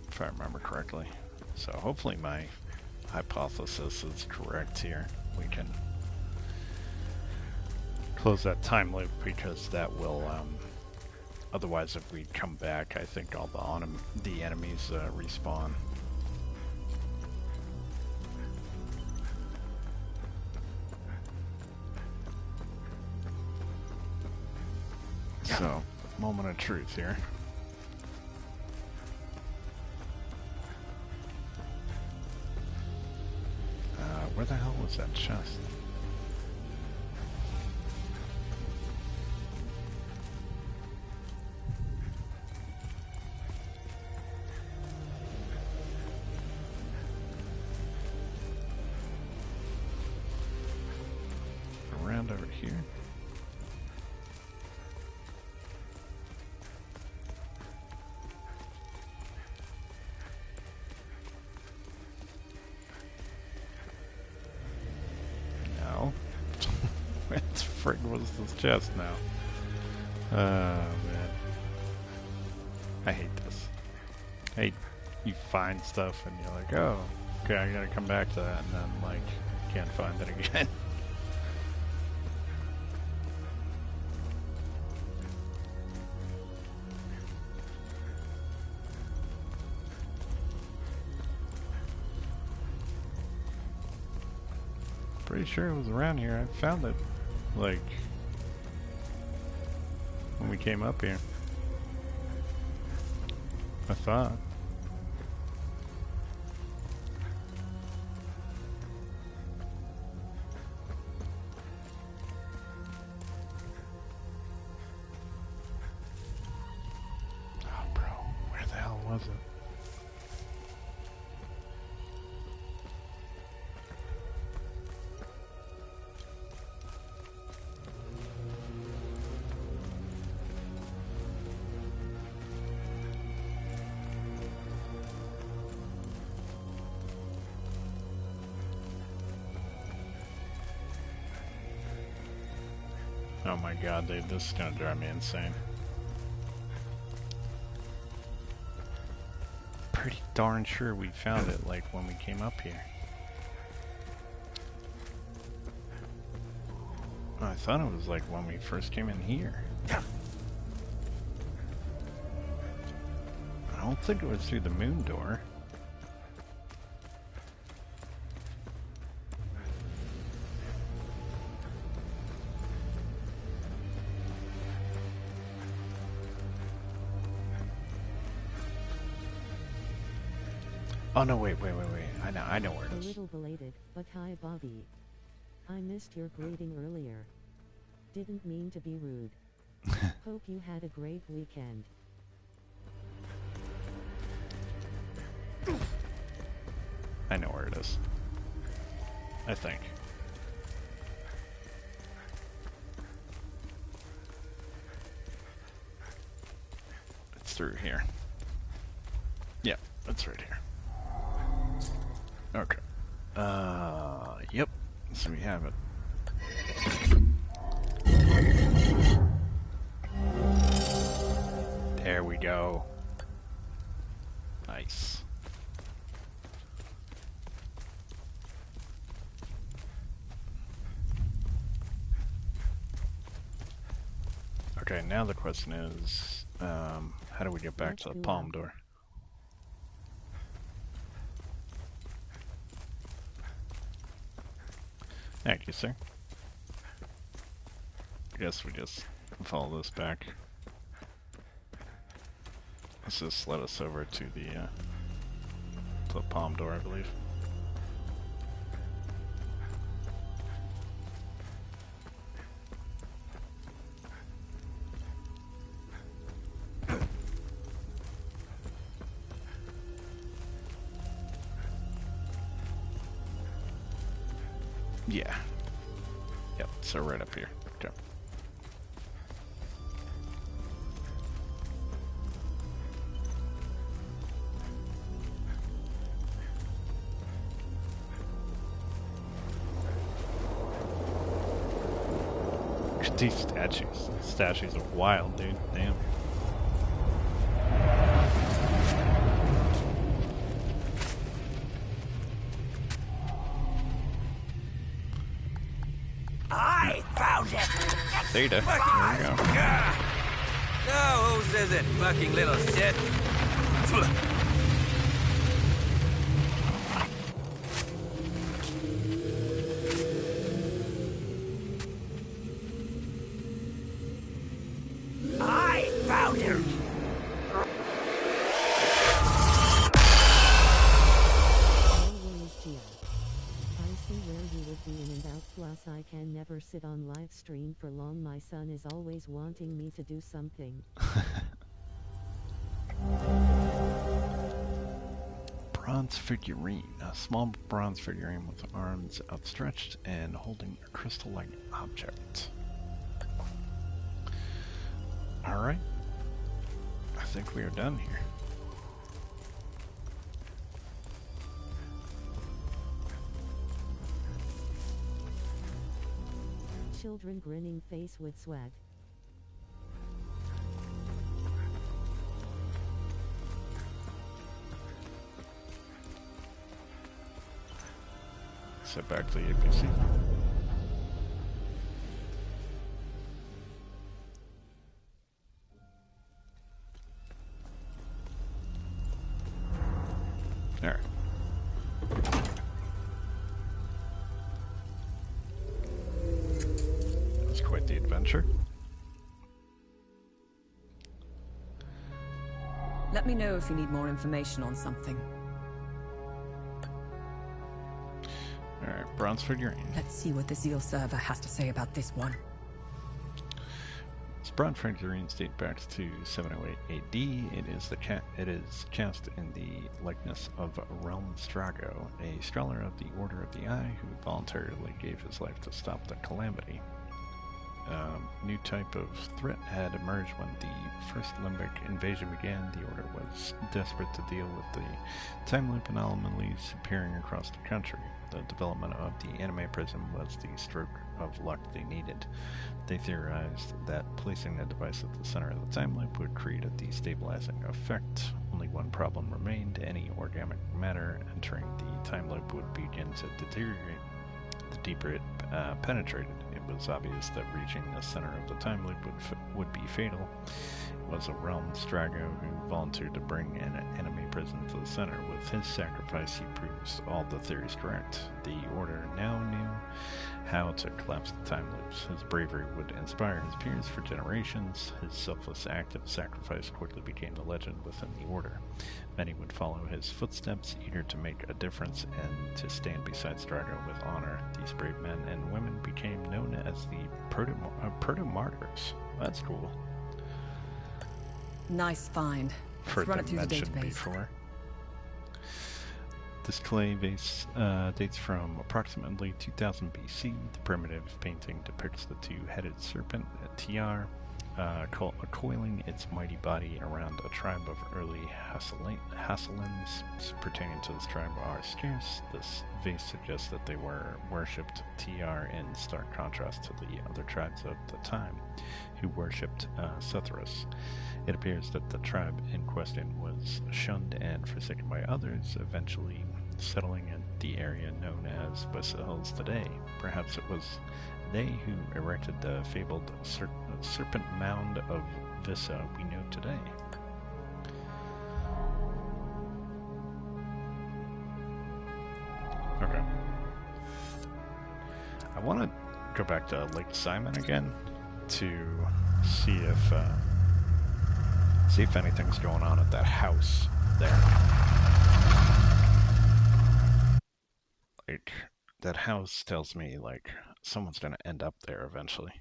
If I remember correctly. So hopefully my hypothesis is correct here. We can close that time loop because that will, otherwise if we come back, I think all the enemies respawn. So, moment of truth here. Where the hell was that chest? Around over here. Where the frig was this chest now? Oh man. I hate this. I hate you find stuff and you're like, oh, okay, I gotta come back to that, and then like can't find it again. Pretty sure it was around here. I found it, like, when we came up here. I thought. Oh, bro, where the hell was it? Oh my god, dude, this is gonna drive me insane. Pretty darn sure we found it, like, when we came up here. I thought it was, like, when we first came in here. I don't think it was through the moon door. Oh no, wait. I know where it A is. little belated, but hi Bobby. I missed your greeting earlier. Didn't mean to be rude. Hope you had a great weekend. I know where it is. I think. It's through here. Yeah, it's right here. Okay. Yep. So we have it. There we go. Nice. Okay, now the question is, how do we get back to the palm door? Thank you, sir. I guess we just follow this back. This just led us over to the palm door, I believe. Yeah. Yep, so right up here. Okay. These statues. Statues are wild, dude. Damn. I found it! Data. There we go. No, who says it? Fucking little shit. I found him! No worries, Gia. I see where you would be in and out, plus I can never sit on live stream for long. My son is always wanting me to do something. Bronze figurine. A small bronze figurine with arms outstretched and holding a crystal-like object. Alright. I think we are done here. Children grinning face with swag. So back to the APC. Alright. That's quite the adventure. Let me know if you need more information on something. Alright, bronze figurine. Let's see what the Zeal server has to say about this one. This bronze figurine dates back to 708 AD. It is cast in the likeness of Realm Strago, a scholar of the Order of the Eye who voluntarily gave his life to stop the calamity. New type of threat had emerged when the first Limbic invasion began. The Order was desperate to deal with the time loop anomalies appearing across the country. The development of the anime prism was the stroke of luck they needed. They theorized that placing the device at the center of the time loop would create a destabilizing effect. Only one problem remained: any organic matter entering the time loop would begin to deteriorate. The deeper it penetrated, it was obvious that reaching the center of the time loop would be fatal. It was a Realm Strago who volunteered to bring an enemy prison to the center. With his sacrifice, he proves all the theories correct. The Order now knew how to collapse the time loops. His bravery would inspire his peers for generations. His selfless act of sacrifice quickly became the legend within the Order. Many would follow his footsteps, eager to make a difference and to stand beside Strago with honor. These brave men and women became known as the proto-martyrs. That's cool. Nice find. Let's run it through the database. Before. This clay vase dates from approximately 2000 BC. The primitive painting depicts the two-headed serpent, Tiar, coiling its mighty body around a tribe of early Hasselans. Pertaining to this tribe are scarce. This vase suggests that they worshipped Tiar in stark contrast to the other tribes of the time, who worshipped Sethrus. It appears that the tribe in question was shunned and forsaken by others, eventually settling in the area known as Vyssa Hills today. Perhaps it was they who erected the fabled Serpent Mound of Vyssa we know today. Okay. I want to go back to Lake Simon again to see if anything's going on at that house there. Like, that house tells me, like, someone's gonna end up there eventually.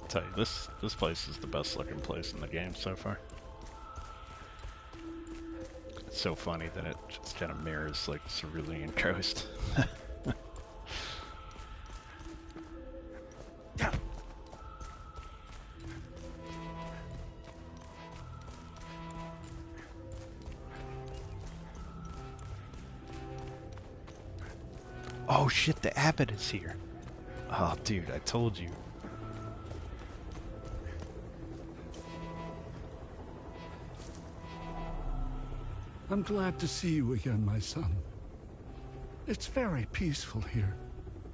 I'll tell you, this place is the best looking place in the game so far. It's so funny that it just kind of mirrors like Cerulean Coast. Oh shit, the abbot is here. Oh dude, I told you. I'm glad to see you again, my son. It's very peaceful here.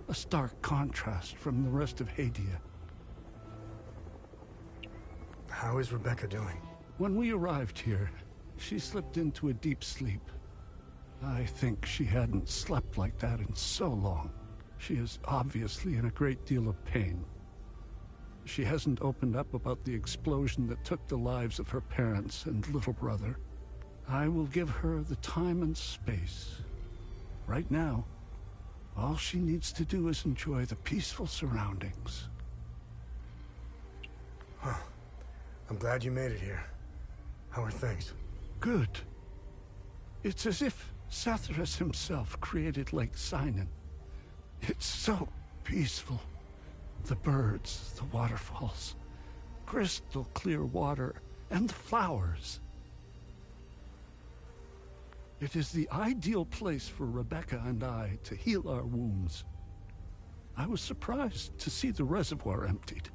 A stark contrast from the rest of Hadia. How is Rebecca doing? When we arrived here, she slipped into a deep sleep. I think she hadn't slept like that in so long. She is obviously in a great deal of pain. She hasn't opened up about the explosion that took the lives of her parents and little brother. I will give her the time and space. Right now, all she needs to do is enjoy the peaceful surroundings. Huh. I'm glad you made it here. How are things? Good. It's as if Sethrus himself created Lake Sinon. It's so peaceful. The birds, the waterfalls, crystal clear water, and the flowers. It is the ideal place for Rebecca and I to heal our wounds. I was surprised to see the reservoir emptied.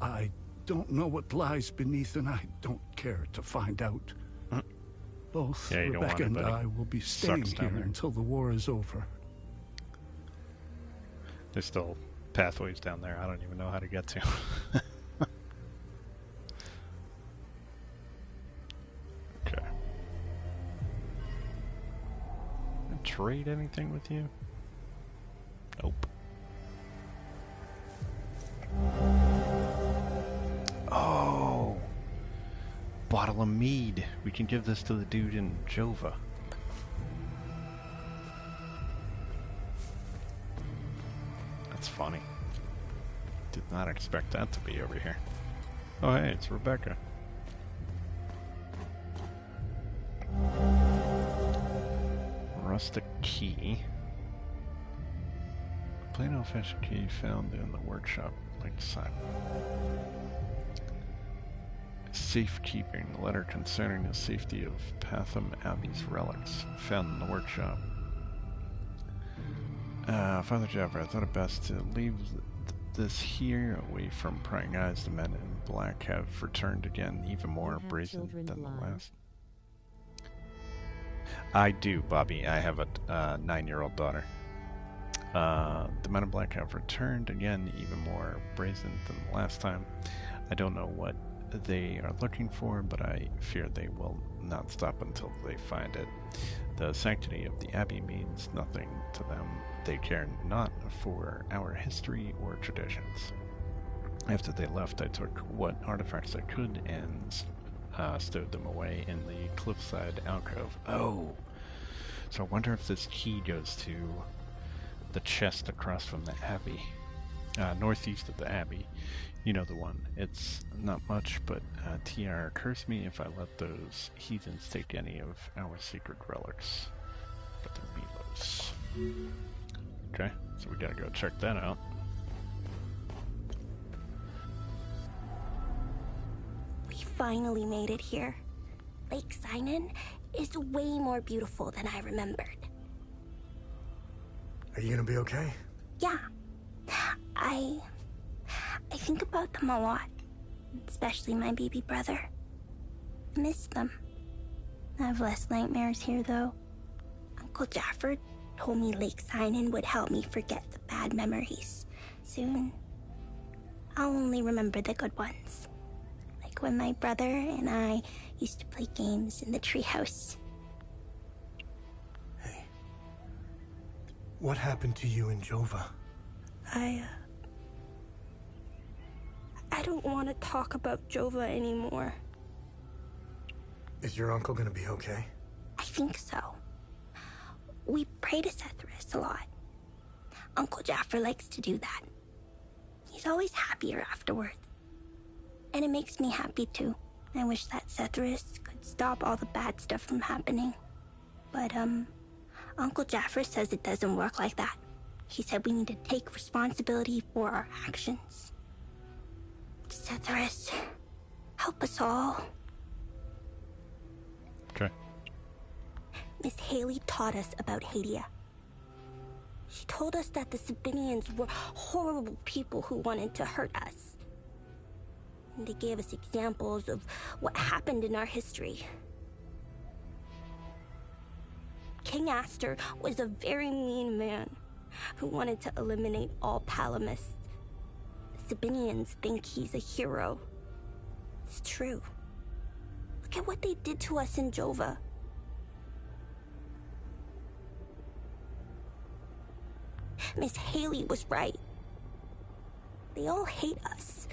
I don't know what lies beneath, and I don't care to find out. Both Rebecca and I will be staying here until the war is over. There's still pathways down there I don't even know how to get to. Okay. Trade anything with you? Nope. Oh! Bottle of mead. We can give this to the dude in Jova. That's funny. Did not expect that to be over here. Oh hey, it's Rebecca. Rustic key. Plain old-fashioned key found in the workshop Lake Simon. Safekeeping. The letter concerning the safety of Patham Abbey's relics found in the workshop. Father Jabber, I thought it best to leave this here away from prying eyes. The men in black have returned again, even more brazen than the last. I do, Bobby. I have a 9-year-old daughter. The Men in Black have returned again, even more brazen than the last time. I don't know what they are looking for, but I fear they will not stop until they find it. The sanctity of the Abbey means nothing to them. They care not for our history or traditions. After they left, I took what artifacts I could and stowed them away in the cliffside alcove. Oh! So I wonder if this key goes to the chest across from the Abbey. Northeast of the Abbey. You know the one. It's not much, but TR, curse me if I let those heathens take any of our secret relics. But they're Milos. Okay, so we gotta go check that out. We finally made it here. Lake Sinan is way more beautiful than I remembered. Are you gonna be okay? Yeah. I think about them a lot. Especially my baby brother. I miss them. I have less nightmares here, though. Uncle Jafford told me Lake Sinan would help me forget the bad memories. Soon, I'll only remember the good ones. Like when my brother and I used to play games in the treehouse. Hey. What happened to you in Jova? I don't want to talk about Jova anymore. Is your uncle gonna be okay? I think so. We pray to Sethris a lot. Uncle Jaffer likes to do that. He's always happier afterwards. And it makes me happy too. I wish that Sethris could stop all the bad stuff from happening. But, Uncle Jaffer says it doesn't work like that. He said we need to take responsibility for our actions. Sethris, help us all. Okay. Miss Haley taught us about Hadia. She told us that the Sabinians were horrible people who wanted to hurt us. And they gave us examples of what happened in our history. King Aster was a very mean man who wanted to eliminate all Palamists. Sabinians think he's a hero. It's true. Look at what they did to us in Jova. Miss Haley was right. They all hate us.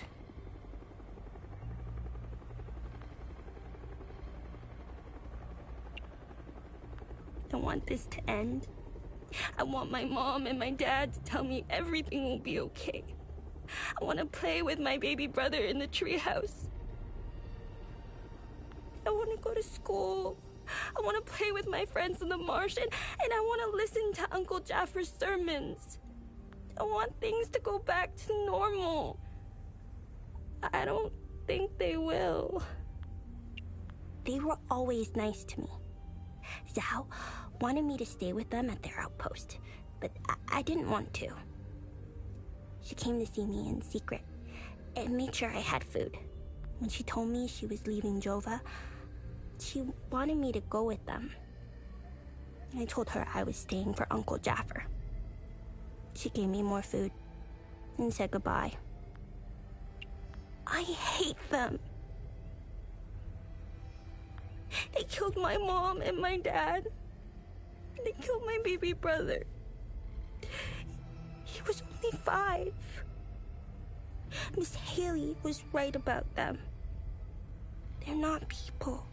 I want this to end. I want my mom and my dad to tell me everything will be okay. I want to play with my baby brother in the treehouse. I want to go to school. I want to play with my friends in the marsh, and I want to listen to Uncle Jaffer's sermons. I want things to go back to normal. I don't think they will. They were always nice to me. Zhao wanted me to stay with them at their outpost, but I didn't want to. She came to see me in secret and made sure I had food. When she told me she was leaving Jova, she wanted me to go with them. I told her I was staying for Uncle Jaffer. She gave me more food and said goodbye. I hate them. They killed my mom and my dad. They killed my baby brother. He was only 5. Miss Haley was right about them. They're not people.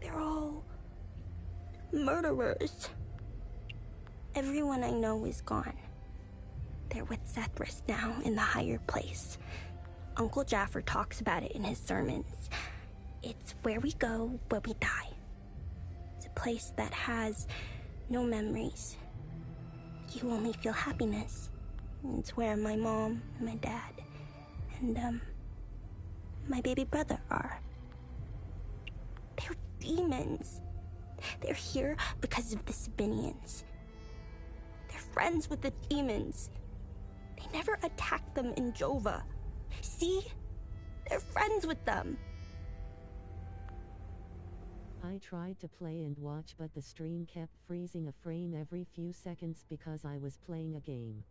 They're all murderers. Everyone I know is gone. They're with Sethris now in the higher place. Uncle Jaffer talks about it in his sermons. It's where we go when we die. It's a place that has no memories. You only feel happiness. It's where my mom and my dad and, my baby brother are. They're demons. They're here because of the Sabinians. They're friends with the demons. They never attacked them in Jova. See? They're friends with them. I tried to play and watch, but the stream kept freezing a frame every few seconds because I was playing a game.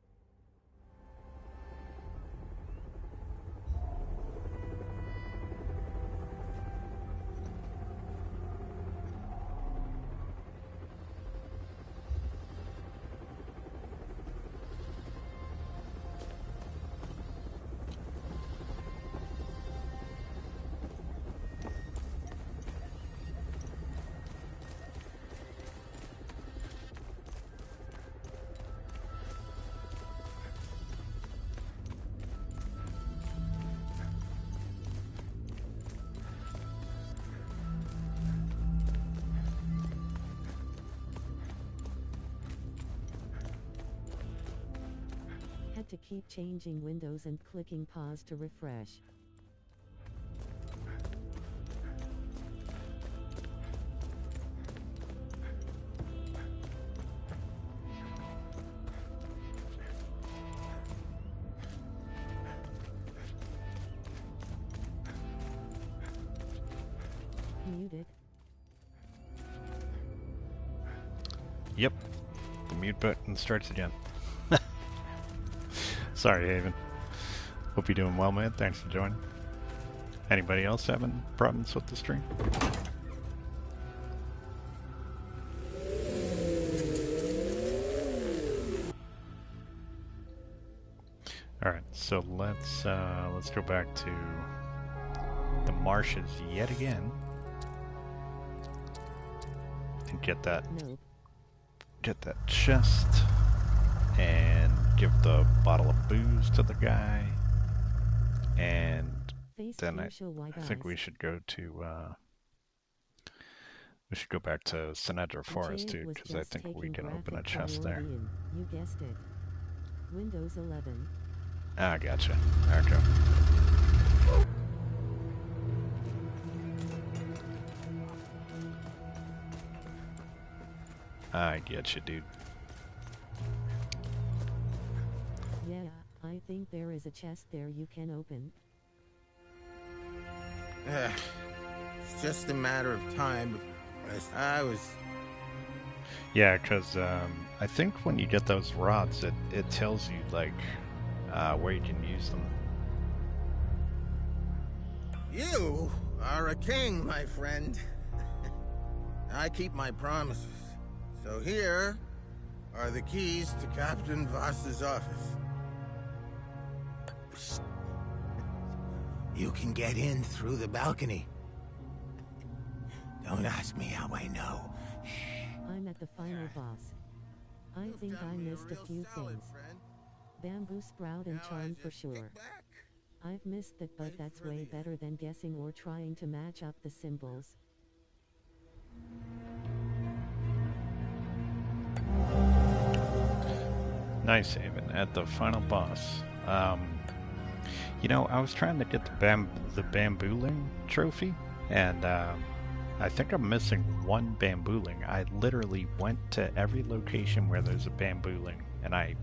Had to keep changing windows and clicking pause to refresh. Muted. Yep. The mute button starts again. Sorry, Haven. Hope you're doing well, man. Thanks for joining. Anybody else having problems with the stream? All right, so let's go back to the marshes yet again and get that chest and give the bottle of booze to the guy, and then I think we should go to back to Sinedra Forest, dude, because I think we can open a chest there. You guessed it. Windows 11. Ah, gotcha. Okay. I get you, dude. Yeah, I think there is a chest there you can open. It's just a matter of time. I was... Yeah, because I think when you get those rods, it tells you, like, where you can use them. You are a king, my friend. I keep my promises. So here are the keys to Captain Vyssa's office. You can get in through the balcony. Don't ask me how I know. I'm at the final boss. I think I missed a few things. Bamboo sprout and charm for sure. I've missed that, but that's way better than guessing or trying to match up the symbols. Nice, Haven. At the final boss. You know, I was trying to get the bambooling trophy, and I think I'm missing one bambooling. I literally went to every location where there's a bambooling, and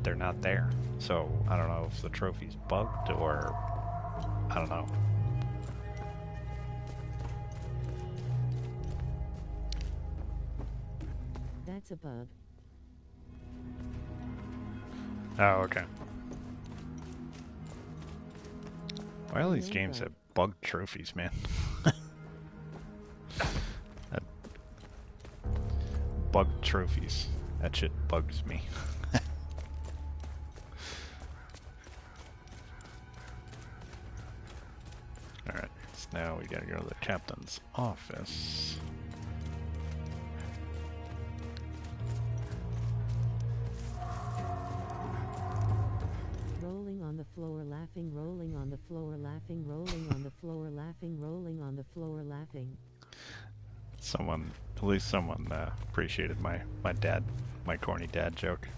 they're not there. So I don't know if the trophy's bugged or I don't know. That's a bug. Oh, okay. Why all these games have bugged trophies, man? Bugged trophies. That shit bugs me. Alright, so now we gotta go to the captain's office. Rolling on the floor laughing, rolling on the floor laughing, rolling on the floor laughing, rolling on the floor laughing. At least someone appreciated my corny dad joke.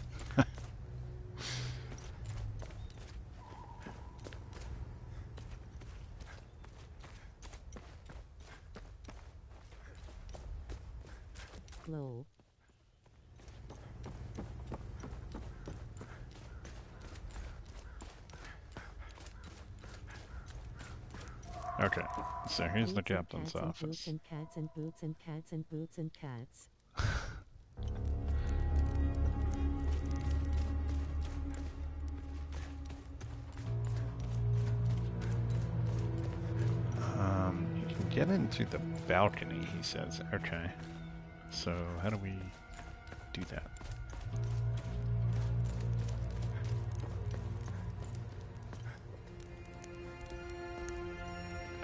Lol. Okay, so here's the Boots and captain's cats and office. boots and cats and boots and cats and boots and cats. You can get into the balcony, he says. Okay, so how do we do that?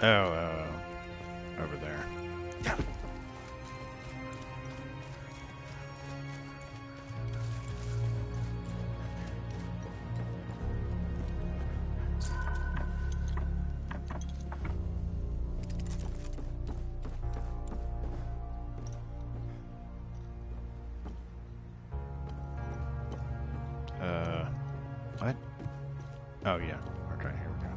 Oh, over there. What? Oh, yeah. Okay, here we go.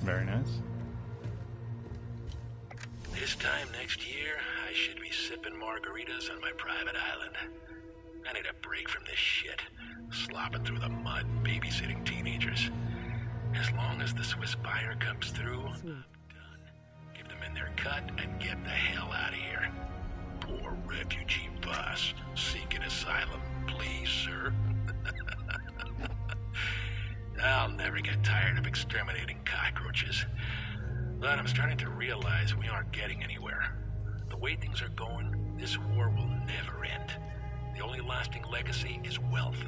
Very nice. This time next year, I should be sipping margaritas on my private island. I need a break from this shit. Slopping through the mud, babysitting teenagers. As long as the Swiss buyer comes through, I'm done. Give them in their cut and get the hell out of here. Poor refugee boss, seeking asylum, please, sir. I'll never get tired of exterminating cockroaches. But I'm starting to realize we aren't getting anywhere. The way things are going, this war will never end. The only lasting legacy is wealth.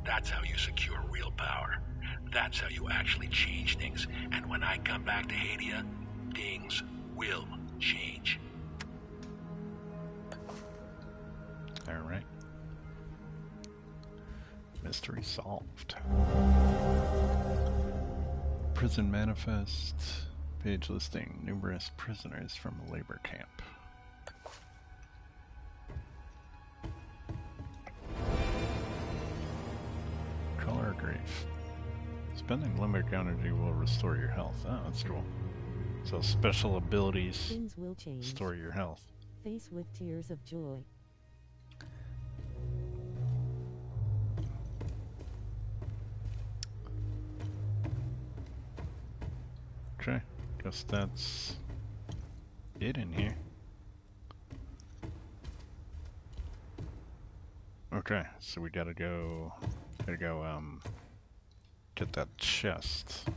That's how you secure real power. That's how you actually change things. And when I come back to Hadia, things will change. Alright. Mystery solved. Prison manifest. Page listing numerous prisoners from a labor camp. Color grief. Spending limbic energy will restore your health. Oh, that's cool. So special abilities Things will change. restore your health. Face with tears of joy. Okay, guess that's it in here. Okay, so we gotta go get that chest.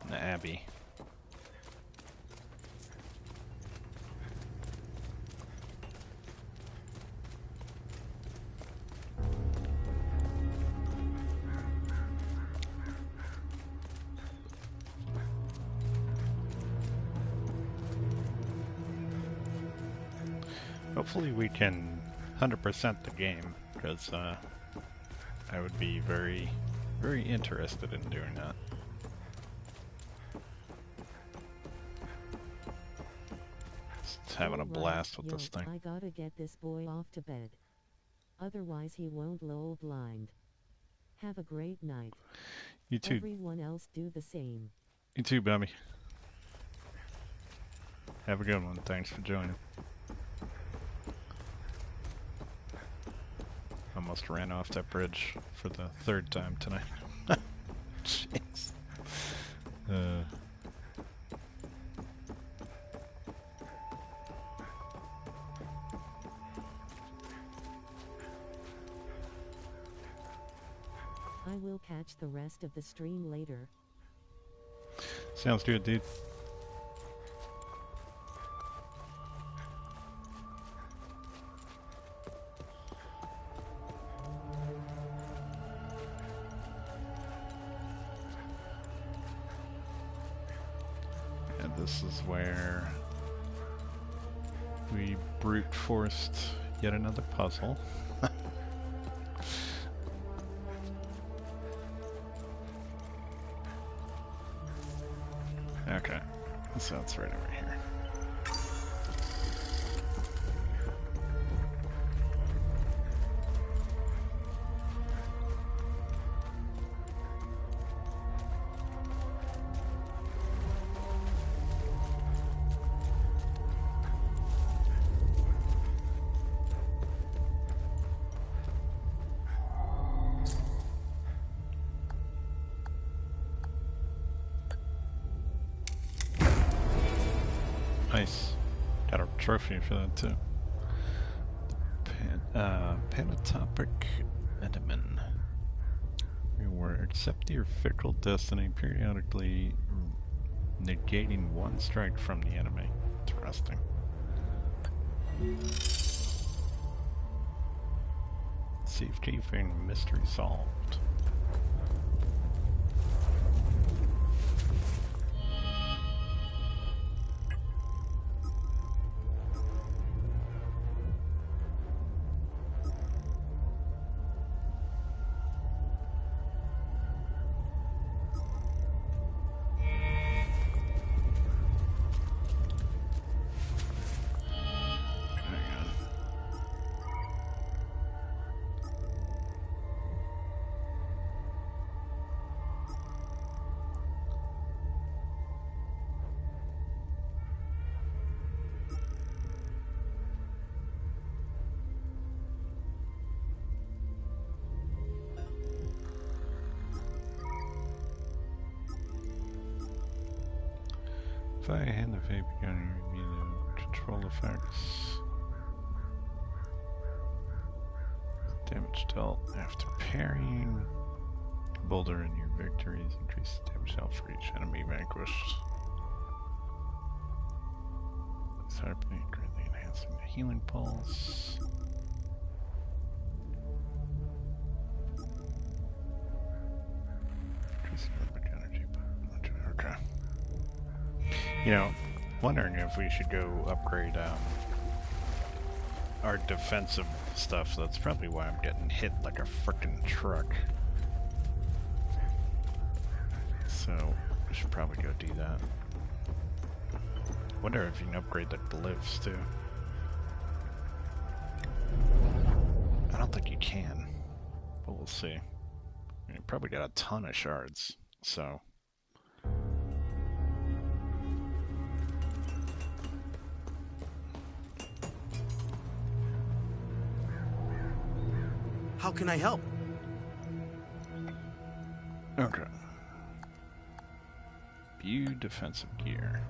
The Abbey. Hopefully we can 100% the game, because I would be very, very interested in doing that. Just having a blast with this thing. I gotta get this boy off to bed. Otherwise he won't loll blind. Have a great night. You too. Everyone else do the same. You too, Bobby. Have a good one. Thanks for joining. Almost ran off that bridge for the third time tonight. Jeez. I will catch the rest of the stream later. Sounds good, dude. And this is where we brute forced yet another puzzle. Okay, so it's right over here. Nice. Got a trophy for that too. Panatopic Edaman. Reward. Accept your fickle destiny, periodically negating one strike from the enemy. Interesting. Safekeeping mystery solved. If I hand the vape gun, you need to control effects. Damage dealt after parrying. Boulder in your victories increases damage dealt for each enemy vanquished. Serpent greatly enhancing the healing pulse. Increasing limit energy. Okay. You know, wondering if we should go upgrade our defensive stuff. That's probably why I'm getting hit like a frickin' truck. So, we should probably go do that. Wonder if you can upgrade the glyphs too. I don't think you can, but we'll see. You probably got a ton of shards, so. How can I help? Okay. View defensive gear.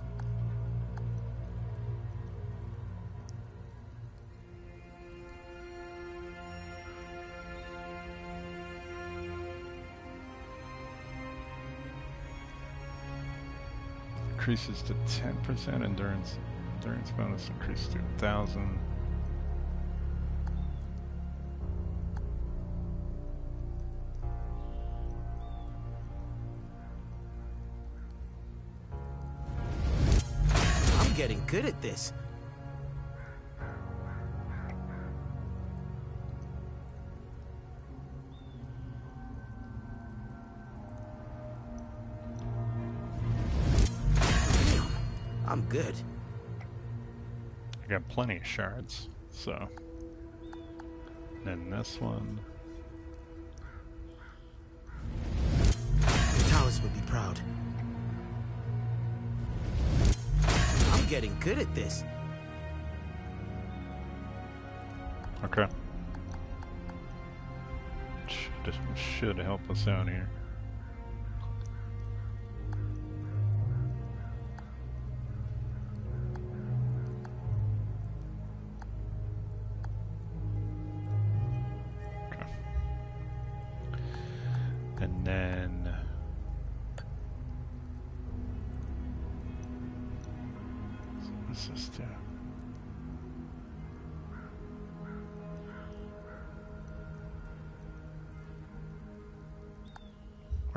Increases to 10% endurance. Endurance bonus increases to 1,000. Getting good at this. I'm good. I got plenty of shards, so. And then this one. The Taoists would be proud. Getting good at this. Okay. Should help us out here. Okay. And then what's this do?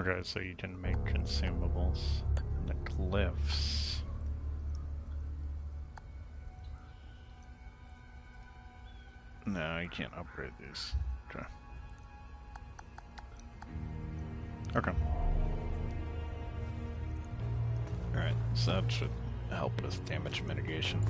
Okay, so you can make consumables. And the glyphs. No, you can't upgrade these. Okay. Okay. Alright, so that should help with damage mitigation.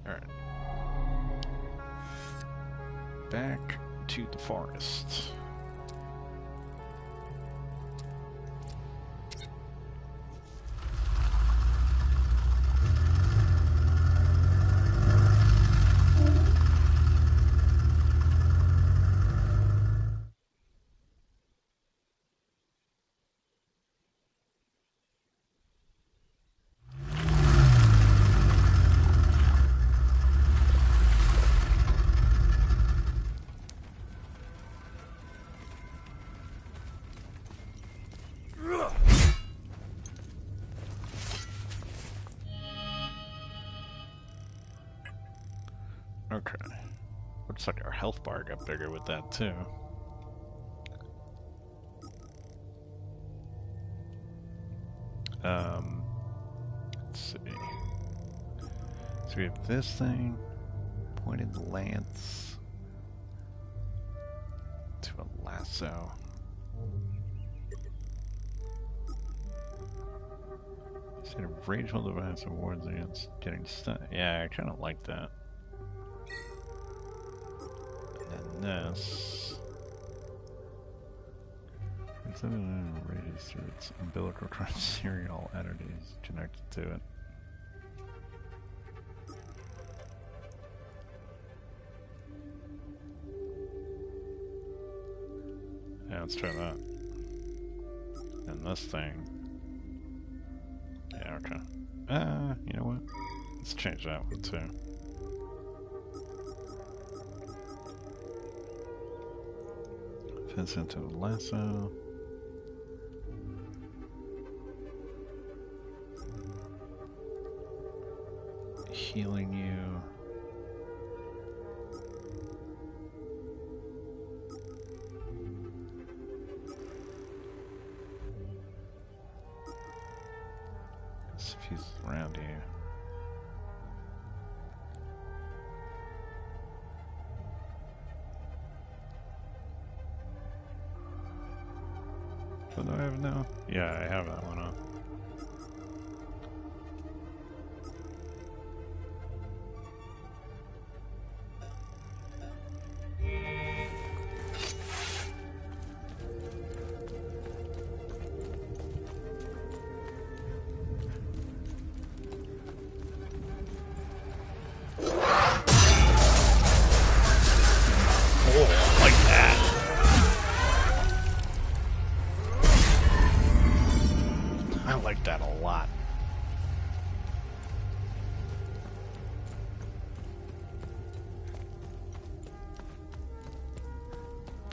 Alright. Back to the forest. Okay. Looks like our health bar got bigger with that too. Let's see. So we have this thing, pointed lance to a lasso. Instead of rageful device awards against getting stuck. Yeah, I kind of like that. And then this. Instead of rages through its umbilical cord serial entities connected to it. Yeah, let's try that. And this thing. Yeah, okay. You know what? Let's change that one too. Fits into a lasso. Healing you. Suffuses around you. What do I have now? Yeah, I have that one on.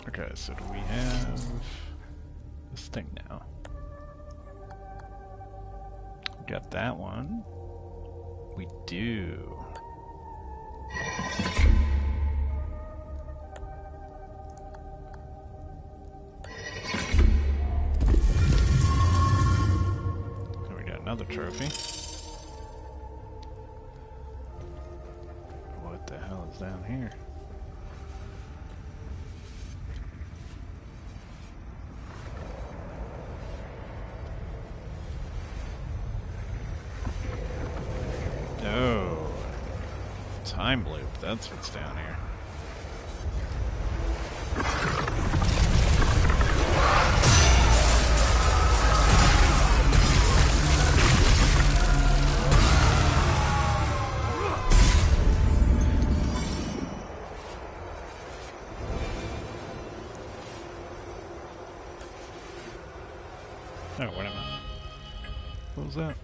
Okay, so do we have this thing now? Got that one. We do. So we got another trophy. What the hell is down here? Oh, time loop, that's what's down here. Oh, wait a minute. What was that?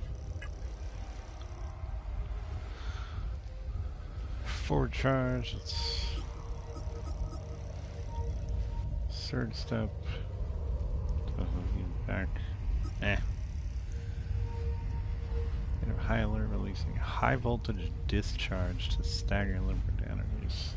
Forward charge, it's surge step, back, high alert, releasing high voltage discharge to stagger liquid energies.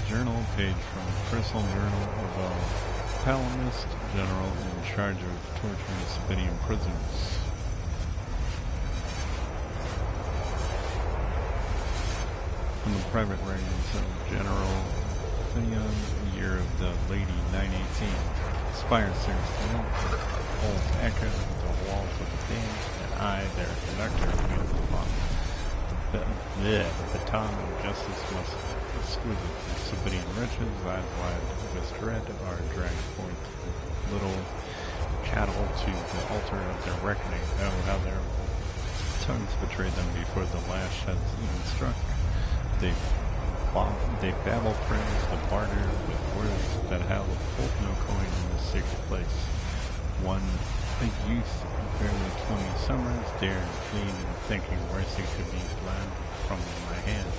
Journal page from Personal Journal of a Palomist General in charge of torturing Sabidian prisoners. From the private writings of General Finion, year of the Lady 918. Spire serves the old echoes of the walls of the dam, and I, their conductor, wield the bomb. The The baton of justice must exquisite. Sabidian wretches, eyes wide with dread, are dragged forth little cattle to the altar of their reckoning. Oh, how their tongues betrayed them before the lash has even struck. They babble praise, the barter with words that hold no coin in this sacred place. A youth of barely 20 summers dared plead in thinking mercy could be glad from my hand.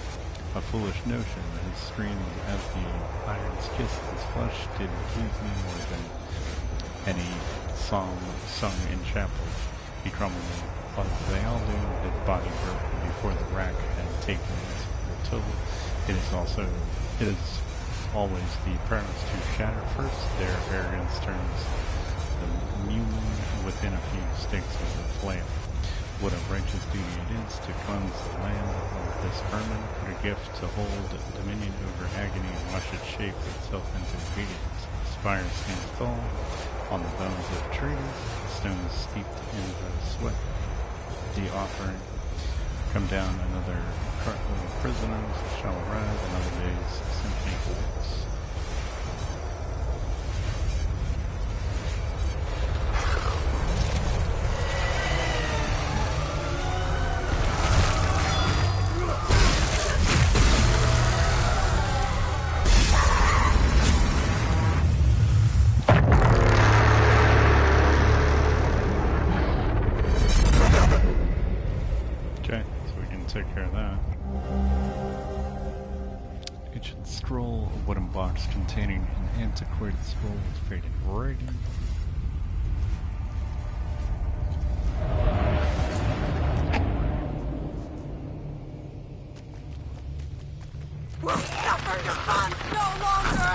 A foolish notion, his scream as the irons kissed his flesh did please me more than any song sung in chapels. He crumbled but they all do. His body broke before the rack had taken its full toll. It is always the parents to shatter first. Their arrogance turns the mule within a few sticks of the flame. What a righteous duty it is to cleanse the land of this vermin, a gift to hold dominion over agony and wash it shape itself into obedience. The spire stands tall on the bones of traitors, stones steeped in the sweat. The offering come down, another cartload of prisoners shall arrive, another day's symphony holds. Take care of that. Ancient scroll, a wooden box containing an antiquated scroll with faded writing. We'll suffer your fun no longer!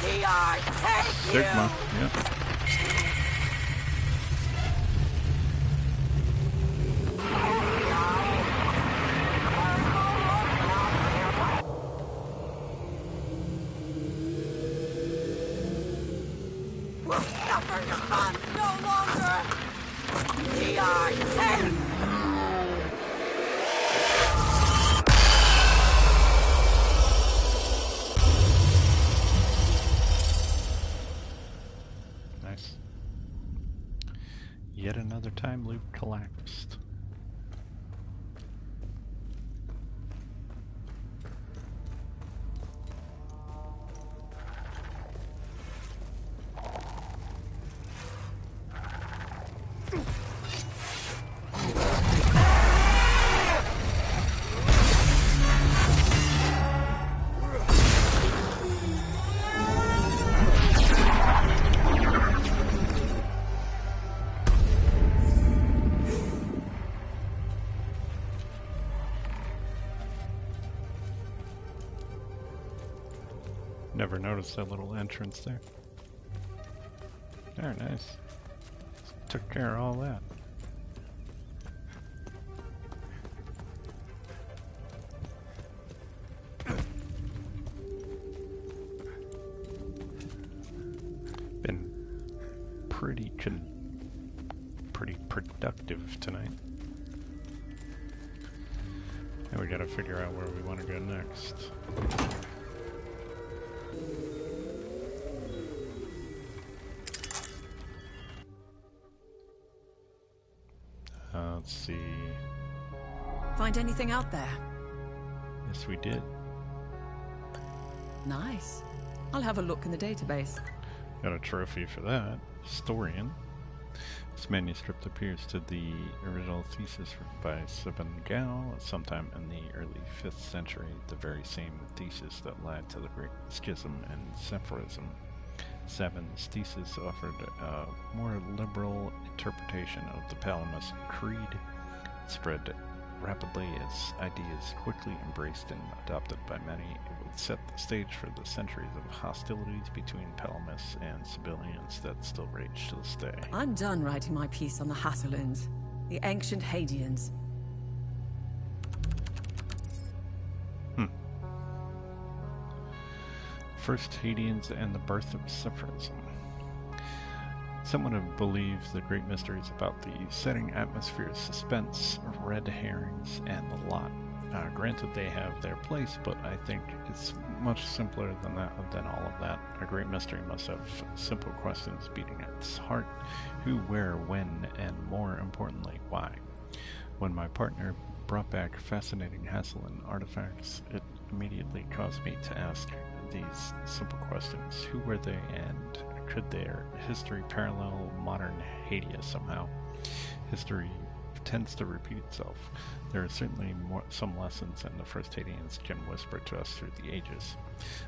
DR, take Sigma, you! yep. Nice. Yet another time loop collapsed. Never noticed that little entrance there. Very nice. Took care of all that. Been pretty productive tonight. And we gotta figure out where we want to go next. Let's see. Find anything out there? Yes, we did. Nice. I'll have a look in the database. Got a trophy for that. Historian. This manuscript appears to the original thesis by Serpent sometime in the early 5th century, the very same thesis that led to the Great Schism and Sepharism. Sabin's thesis offered a more liberal interpretation of the Palamas Creed. It spread rapidly as ideas quickly embraced and adopted by many. It would set the stage for the centuries of hostilities between Palamas and civilians that still rage to this day. I'm done writing my piece on the Hasselins, the ancient Hadians. First Hadians and the birth of Sepharism. Someone believes the great mysteries about the setting atmosphere, suspense, red herrings, and the lot. Granted, they have their place, but I think it's much simpler than all of that. A great mystery must have simple questions beating at its heart: who, where, when, and more importantly, why. When my partner brought back fascinating Hasselen artifacts, it immediately caused me to ask these simple questions: who were they, and could their history parallel modern Hadia somehow? History tends to repeat itself. There are certainly some lessons in the first Hadians can whisper to us through the ages.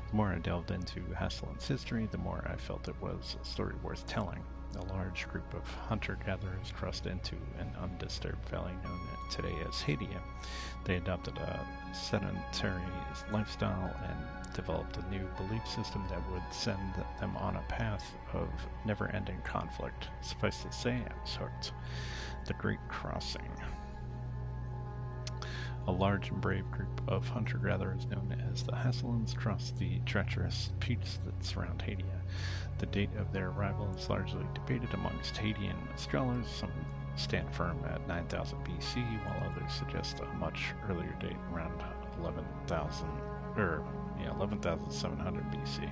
The more I delved into Hasselen's history, the more I felt it was a story worth telling. A large group of hunter-gatherers crossed into an undisturbed valley known today as Hadia. They adopted a sedentary lifestyle and developed a new belief system that would send them on a path of never-ending conflict. Suffice to say, I was hooked. The Great Crossing. A large and brave group of hunter-gatherers known as the Hasselens crossed the treacherous peaks that surround Hadia. The date of their arrival is largely debated amongst Hadian scholars. Some stand firm at 9000 BC, while others suggest a much earlier date, around 11,700 BC.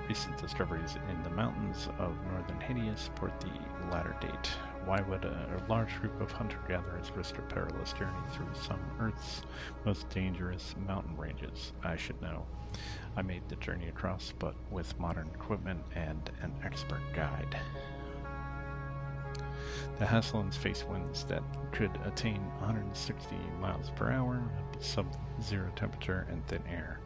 Recent discoveries in the mountains of northern Hadia support the latter date. Why would a large group of hunter-gatherers risk a perilous journey through some Earth's most dangerous mountain ranges? I should know. I made the journey across, but with modern equipment and an expert guide. The Hasselens face winds that could attain 160 miles per hour, sub-zero temperature, and thin air.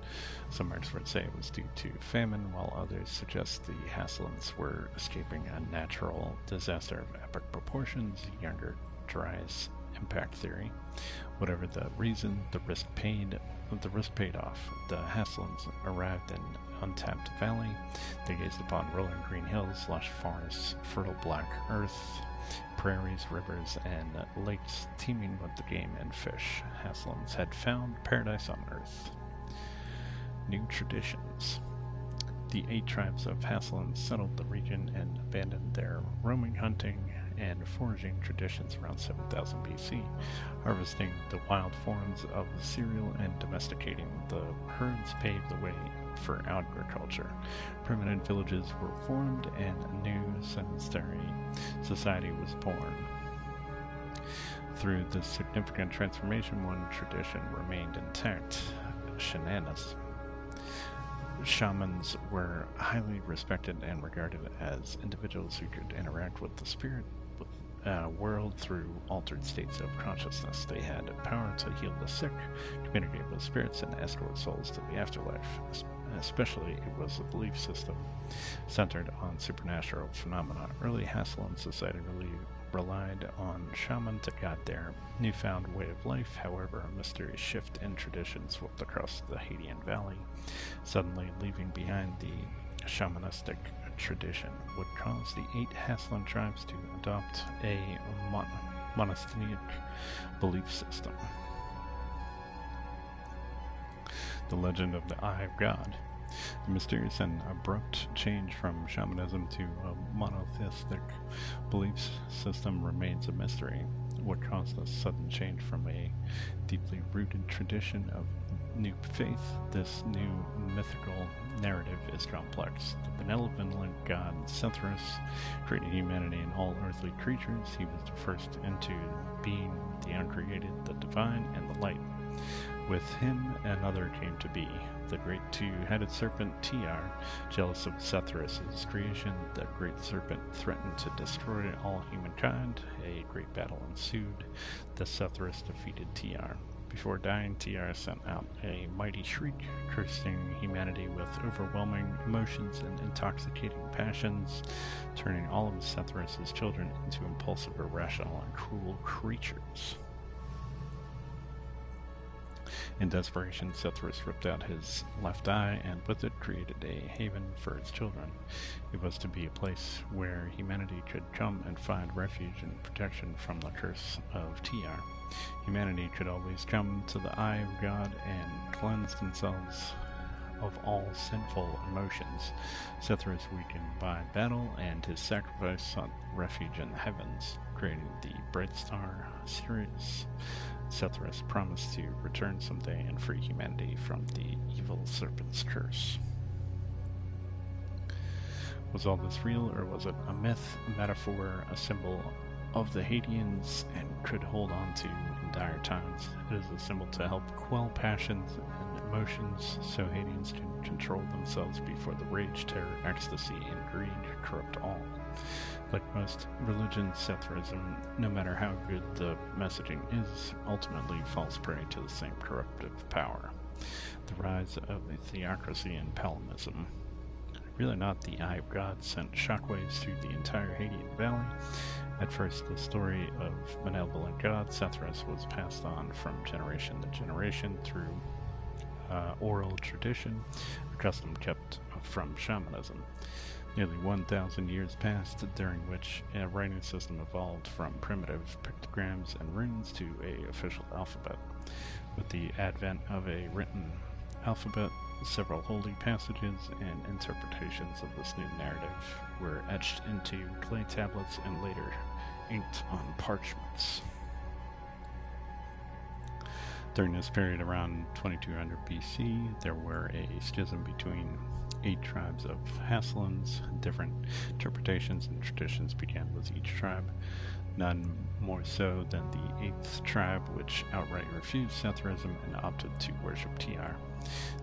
Some experts say it was due to famine, while others suggest the Hasselens were escaping a natural disaster of epic proportions. Younger dries impact theory. Whatever the reason, the risk paid off. The Hasselens arrived in untapped valley. They gazed upon rolling green hills, lush forests, fertile black earth, prairies, rivers, and lakes teeming with the game and fish. Hasselens had found paradise on earth. New traditions. The 8 tribes of Hasselens settled the region and abandoned their roaming, hunting, and foraging traditions around 7000 BC, harvesting the wild forms of cereal and domesticating the herds paved the way for agriculture. Permanent villages were formed and a new sedentary society was born. Through this significant transformation, one tradition remained intact: shenanigans. Shamans were highly respected and regarded as individuals who could interact with the spirit world through altered states of consciousness. They had power to heal the sick, communicate with spirits, and escort souls to the afterlife. Especially, it was a belief system centered on supernatural phenomena. Early Hasselen society really relied on shaman to guide their newfound way of life. However, a mysterious shift in tradition swept across the Hadian Valley, suddenly leaving behind the shamanistic tradition would cause the 8 Hasselen tribes to adopt a monastic belief system. The legend of the Eye of God. The mysterious and abrupt change from shamanism to a monotheistic belief system remains a mystery. What caused this sudden change from a deeply rooted tradition of new faith? This new mythical narrative is complex. The benevolent god Sethrus created humanity and all earthly creatures. He was the first into being, the uncreated, the divine, and the light. With him, another came to be, the great 2-headed serpent Tiar. Jealous of Sethrus' creation, the great serpent threatened to destroy all humankind. A great battle ensued. The Sethrus defeated Tiar. Before dying, Tiar sent out a mighty shriek, cursing humanity with overwhelming emotions and intoxicating passions, turning all of Sethrus' children into impulsive, irrational, and cruel creatures. In desperation, Sethrus ripped out his left eye and with it created a haven for his children. It was to be a place where humanity could come and find refuge and protection from the curse of Tiar. Humanity could always come to the Eye of God and cleanse themselves of all sinful emotions. Sethras, weakened by battle and his sacrifice, sought refuge in the heavens, creating the bright star Sirius. Sethras promised to return someday and free humanity from the evil serpent's curse. Was all this real, or was it a myth, a metaphor, a symbol of the Hadeans and could hold on to in dire times? It is a symbol to help quell passions and emotions so Hadeans can control themselves before the rage, terror, ecstasy, and greed corrupt all. Like most religions, Sethrism, no matter how good the messaging is, ultimately falls prey to the same corruptive power. The rise of a theocracy and Palamism. Really not the Eye of God sent shockwaves through the entire Hadean Valley. At first, the story of benevolent God Sethras was passed on from generation to generation through oral tradition, a custom kept from shamanism. Nearly 1,000 years passed, during which a writing system evolved from primitive pictograms and runes to an official alphabet. With the advent of a written alphabet, several holy passages and interpretations of this new narrative were etched into clay tablets and later inked on parchments. During this period around 2200 BC, there were a schism between 8 tribes of Hasselans. Different interpretations and traditions began with each tribe, none more so than the 8th tribe, which outright refused Sethrism and opted to worship Tiar.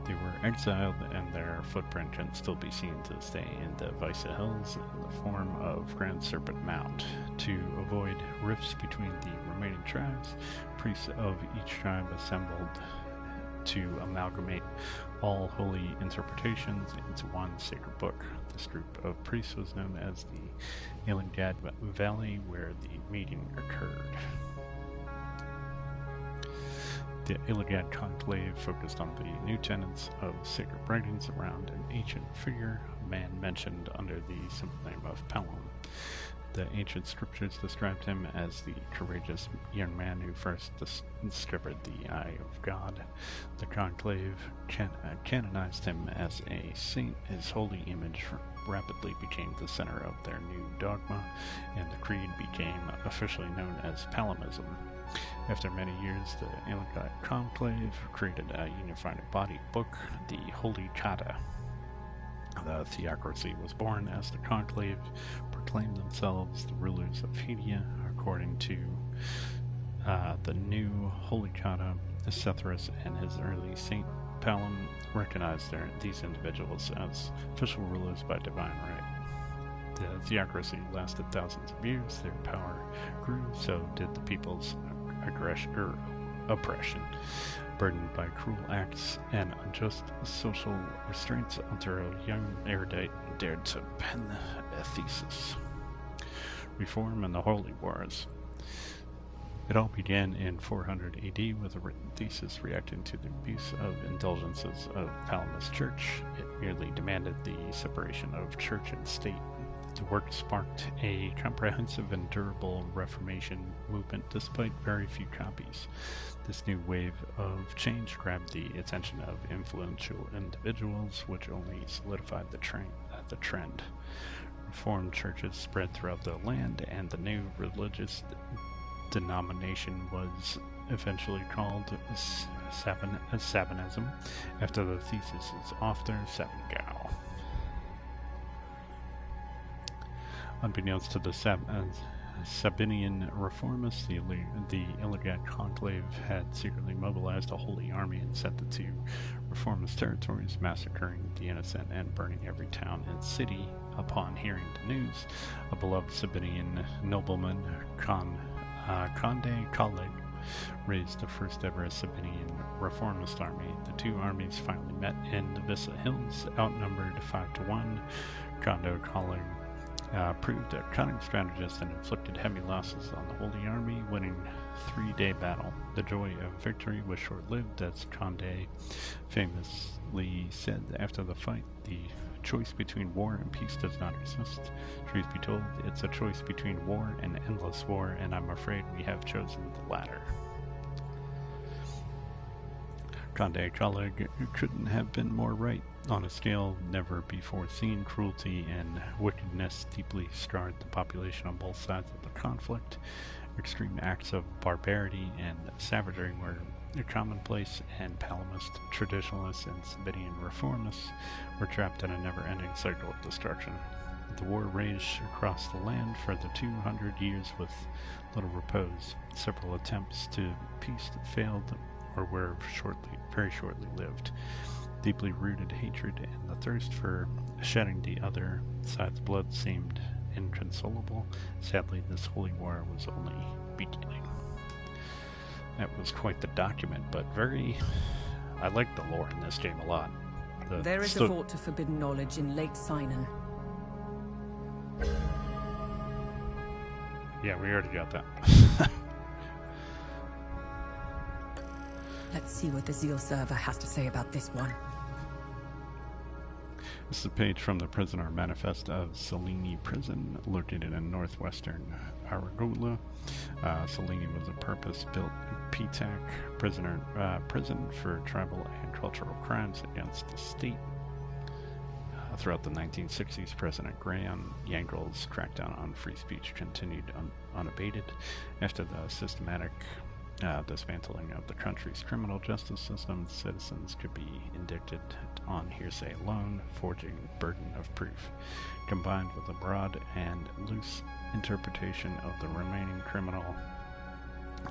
They were exiled, and their footprint can still be seen to this day in the Vyssa Hills in the form of Grand Serpent Mound. To avoid rifts between the remaining tribes, priests of each tribe assembled to amalgamate all holy interpretations into one sacred book. This group of priests was known as the Ilangad Valley, where the meeting occurred. The Ilangad conclave focused on the new tenets of sacred writings around an ancient figure, a man mentioned under the simple name of Pelham. The ancient scriptures described him as the courageous young man who first discovered the Eye of God. The conclave canonized him as a saint. His holy image rapidly became the center of their new dogma, and the creed became officially known as Palamism. After many years, the Ilangad conclave created a unified body book, the Holy Kata. The theocracy was born as the conclave proclaimed themselves the rulers of Hydia. According to the new Holy Kata, Sethras and his early saint Pelham recognized these individuals as official rulers by divine right. The theocracy lasted thousands of years. Their power grew, so did the people's oppression. Burdened by cruel acts and unjust social restraints, until a young erudite dared to pen a thesis. Reform and the Holy Wars. It all began in 400 AD with a written thesis reacting to the abuse of indulgences of Palamas Church. It merely demanded the separation of church and state. The work sparked a comprehensive and durable Reformation movement despite very few copies. This new wave of change grabbed the attention of influential individuals, which only solidified the trend. Reformed churches spread throughout the land, and the new religious denomination was eventually called Sabinism, after the thesis' author, Sabingao. Unbeknownst to the Sabinian reformists, the Ilangad conclave had secretly mobilized a holy army and sent it to reformist territories, massacring the innocent and burning every town and city. Upon hearing the news, a beloved Sabinian nobleman, Conde Calig, raised the first ever Sabinian reformist army. The two armies finally met in the Vyssa Hills, outnumbered 5-1. Conde Calig proved a cunning strategist and inflicted heavy losses on the Holy Army, winning a 3-day battle. The joy of victory was short-lived, as Conde famously said after the fight, "The choice between war and peace does not exist. Truth be told, it's a choice between war and endless war, and I'm afraid we have chosen the latter." Conde Galeg couldn't have been more right. On a scale never before seen, cruelty and wickedness deeply scarred the population on both sides of the conflict. Extreme acts of barbarity and savagery were commonplace, and Palamist traditionalists and Sabinian reformists were trapped in a never-ending cycle of destruction. The war raged across the land for the 200 years with little repose. Several attempts to peace failed or were very shortly lived. Deeply rooted hatred and the thirst for shedding the other side's blood seemed inconsolable. Sadly, this holy war was only beginning. That was quite the document, but I like the lore in this game a lot. There is a vault of forbidden knowledge in Lake Sinan. Yeah, we already got that. Let's see what the Zeal server has to say about this one. This is a page from the Prisoner Manifest of Selene Prison, located in northwestern Aragoula. Selene was a purpose-built PTAC prison for tribal and cultural crimes against the state. Throughout the 1960s, President Graham Yankel's crackdown on free speech continued unabated. After the systematic dismantling of the country's criminal justice system, citizens could be indicted on hearsay alone, forging burden of proof. Combined with a broad and loose interpretation of the remaining criminal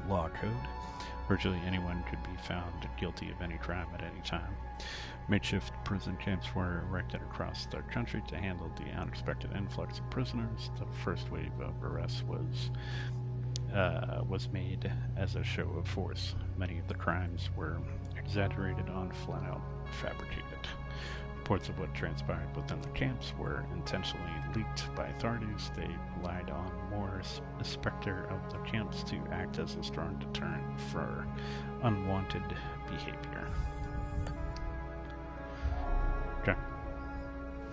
law code, virtually anyone could be found guilty of any crime at any time. Makeshift prison camps were erected across the country to handle the unexpected influx of prisoners. The first wave of arrests was made as a show of force. Many of the crimes were exaggerated on, flat out fabricated. Reports of what transpired within the camps were intentionally leaked by authorities. They relied on more specter of the camps to act as a strong deterrent for unwanted behavior. Okay.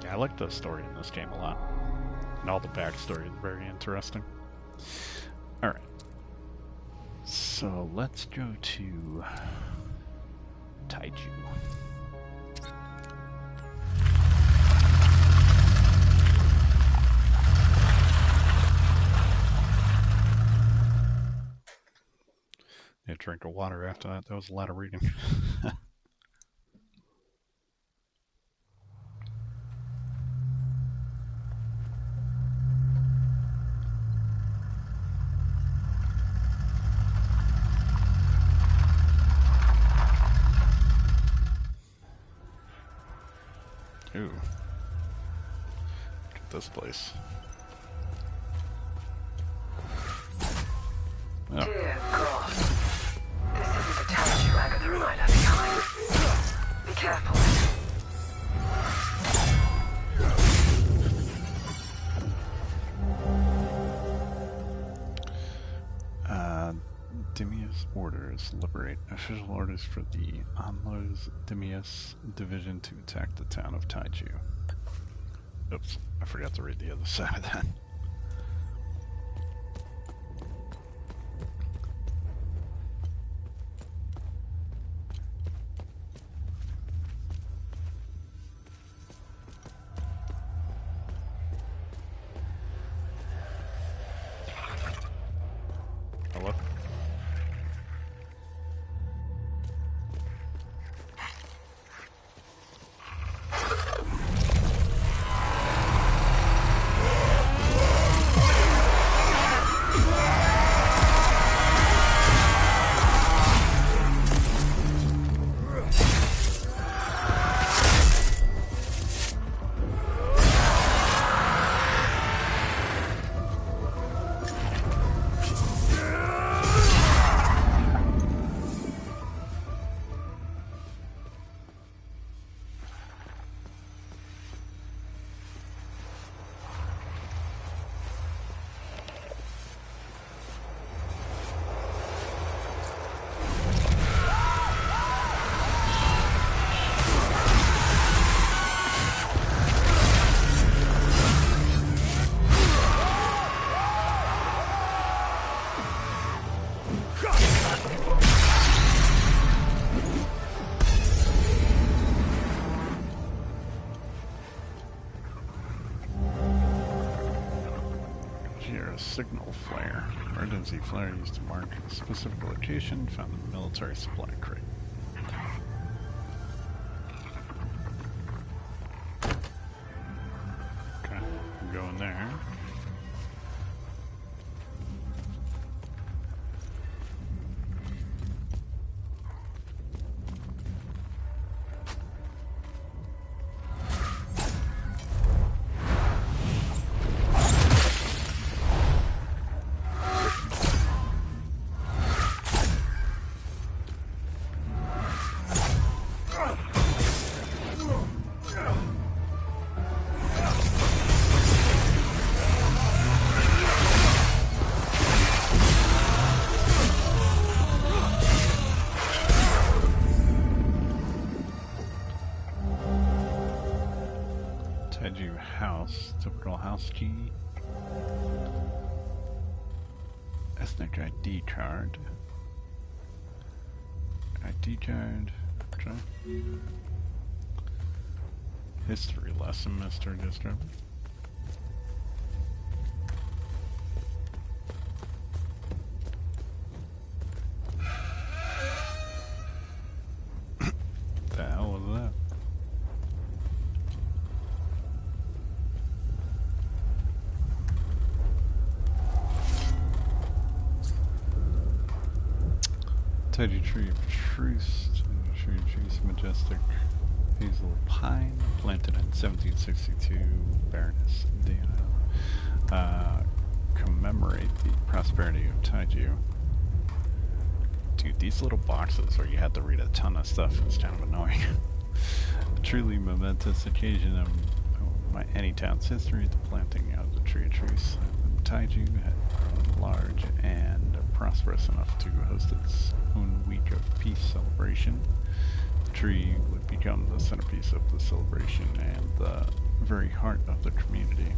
Yeah, I like the story in this game a lot. And all the backstory is very interesting. Alright. So let's go to Taiju. Yeah, drink of water after that. That was a lot of reading. Ooh. Look at this place. Oh. Dear God. This isn't the Taiju Agatha and I left behind. Be careful. Dimius orders. Liberate. Official orders for the Anlos Dimius division to attack the town of Taiju. Oops, I forgot to read the other side of that. Hello? Here, a signal flare. Emergency flare used to mark a specific location found in the military supply crate. Okay, I'm going there. House, typical house key, ethnic ID card, okay. History lesson, Mr. District. The hell was that? Teddy Tree of Truce, Tree of Truce, majestic hazel pine, planted in 1762, Baroness Diana. Commemorate the prosperity of Taiju. Dude, these little boxes where you had to read a ton of stuff is kind of annoying. A truly momentous occasion of my Anytown's history, the planting of the Tree of Truce. Taiju had grown large and prosperous enough to host its own week of peace celebration. The tree would become the centerpiece of the celebration and the very heart of the community.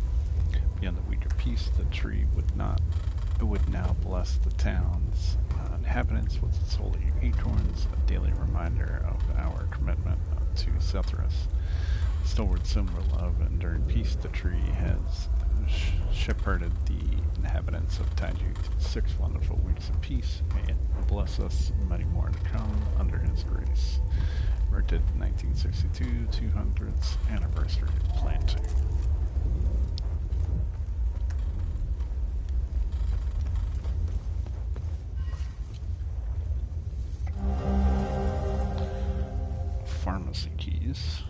Beyond the week of peace, the tree would now bless the town's inhabitants with its holy acorns, a daily reminder of our commitment to Sethras. Stalwart symbol of enduring peace, the tree has shepherded the inhabitants of Taiju through 6 wonderful weeks of peace. May it bless us many more to come under his grace. Erected in 1962, 200th anniversary of planting. Pharmacy keys.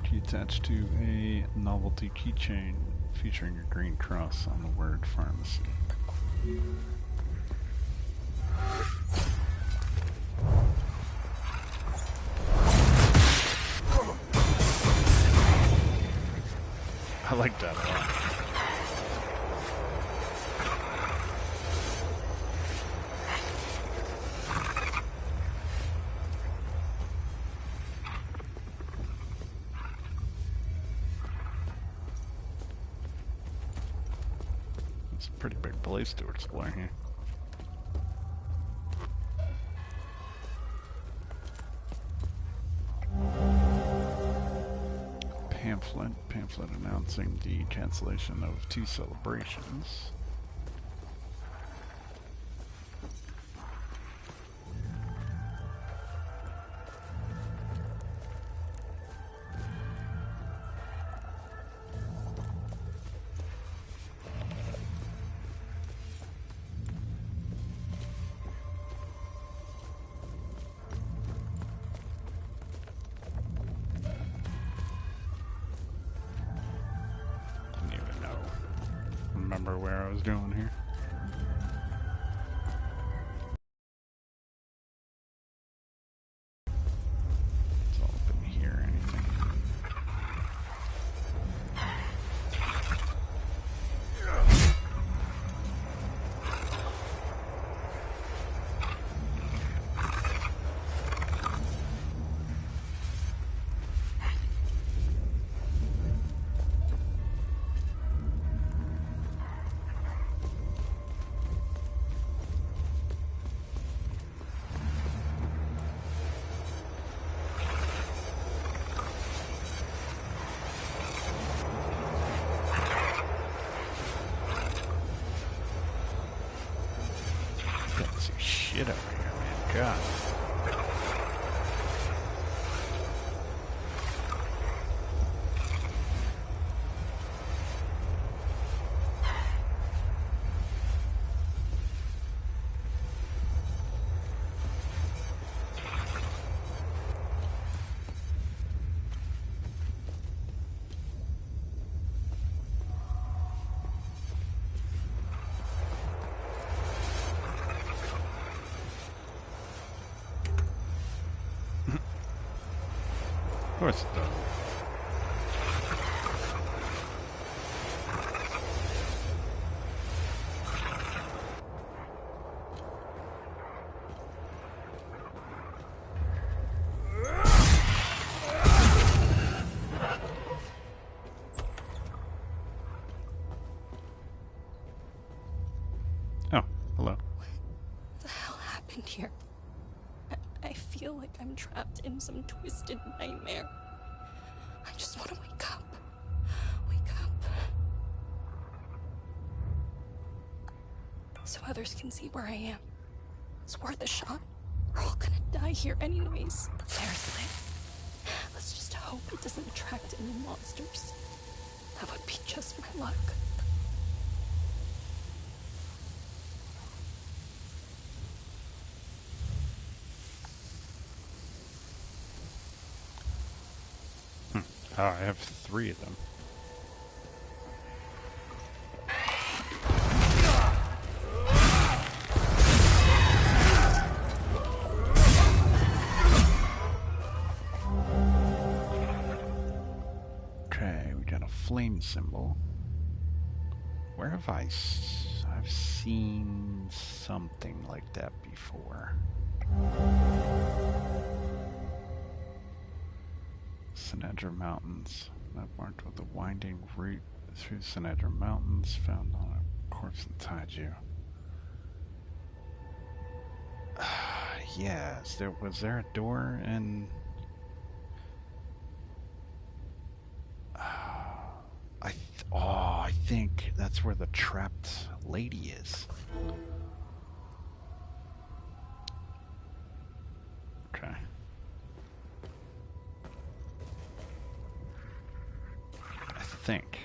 Key attached to a novelty keychain featuring a green cross on the word pharmacy. I like that a lot. It's a pretty big place to explore here. Pamphlet announcing the cancellation of 2 celebrations. Remember where I was going here? It's all up in here or anything. see shit over here, man. God. Of course it does. Oh, hello. What the hell happened here? I feel like I'm trapped in some twisted nightmare. I just want to wake up. Wake up. So others can see where I am. It's worth a shot. We're all gonna die here anyways. Seriously. Let's just hope it doesn't attract any monsters. That would be just my luck. Oh, I have 3 of them. Okay, we got a flame symbol. Where have I've seen something like that before. Sinedra Mountains. Map marked with a winding route through Sinedra Mountains, found on a corpse in Taiju. Yes, was there a door in... I think that's where the trapped lady is. Okay. I think.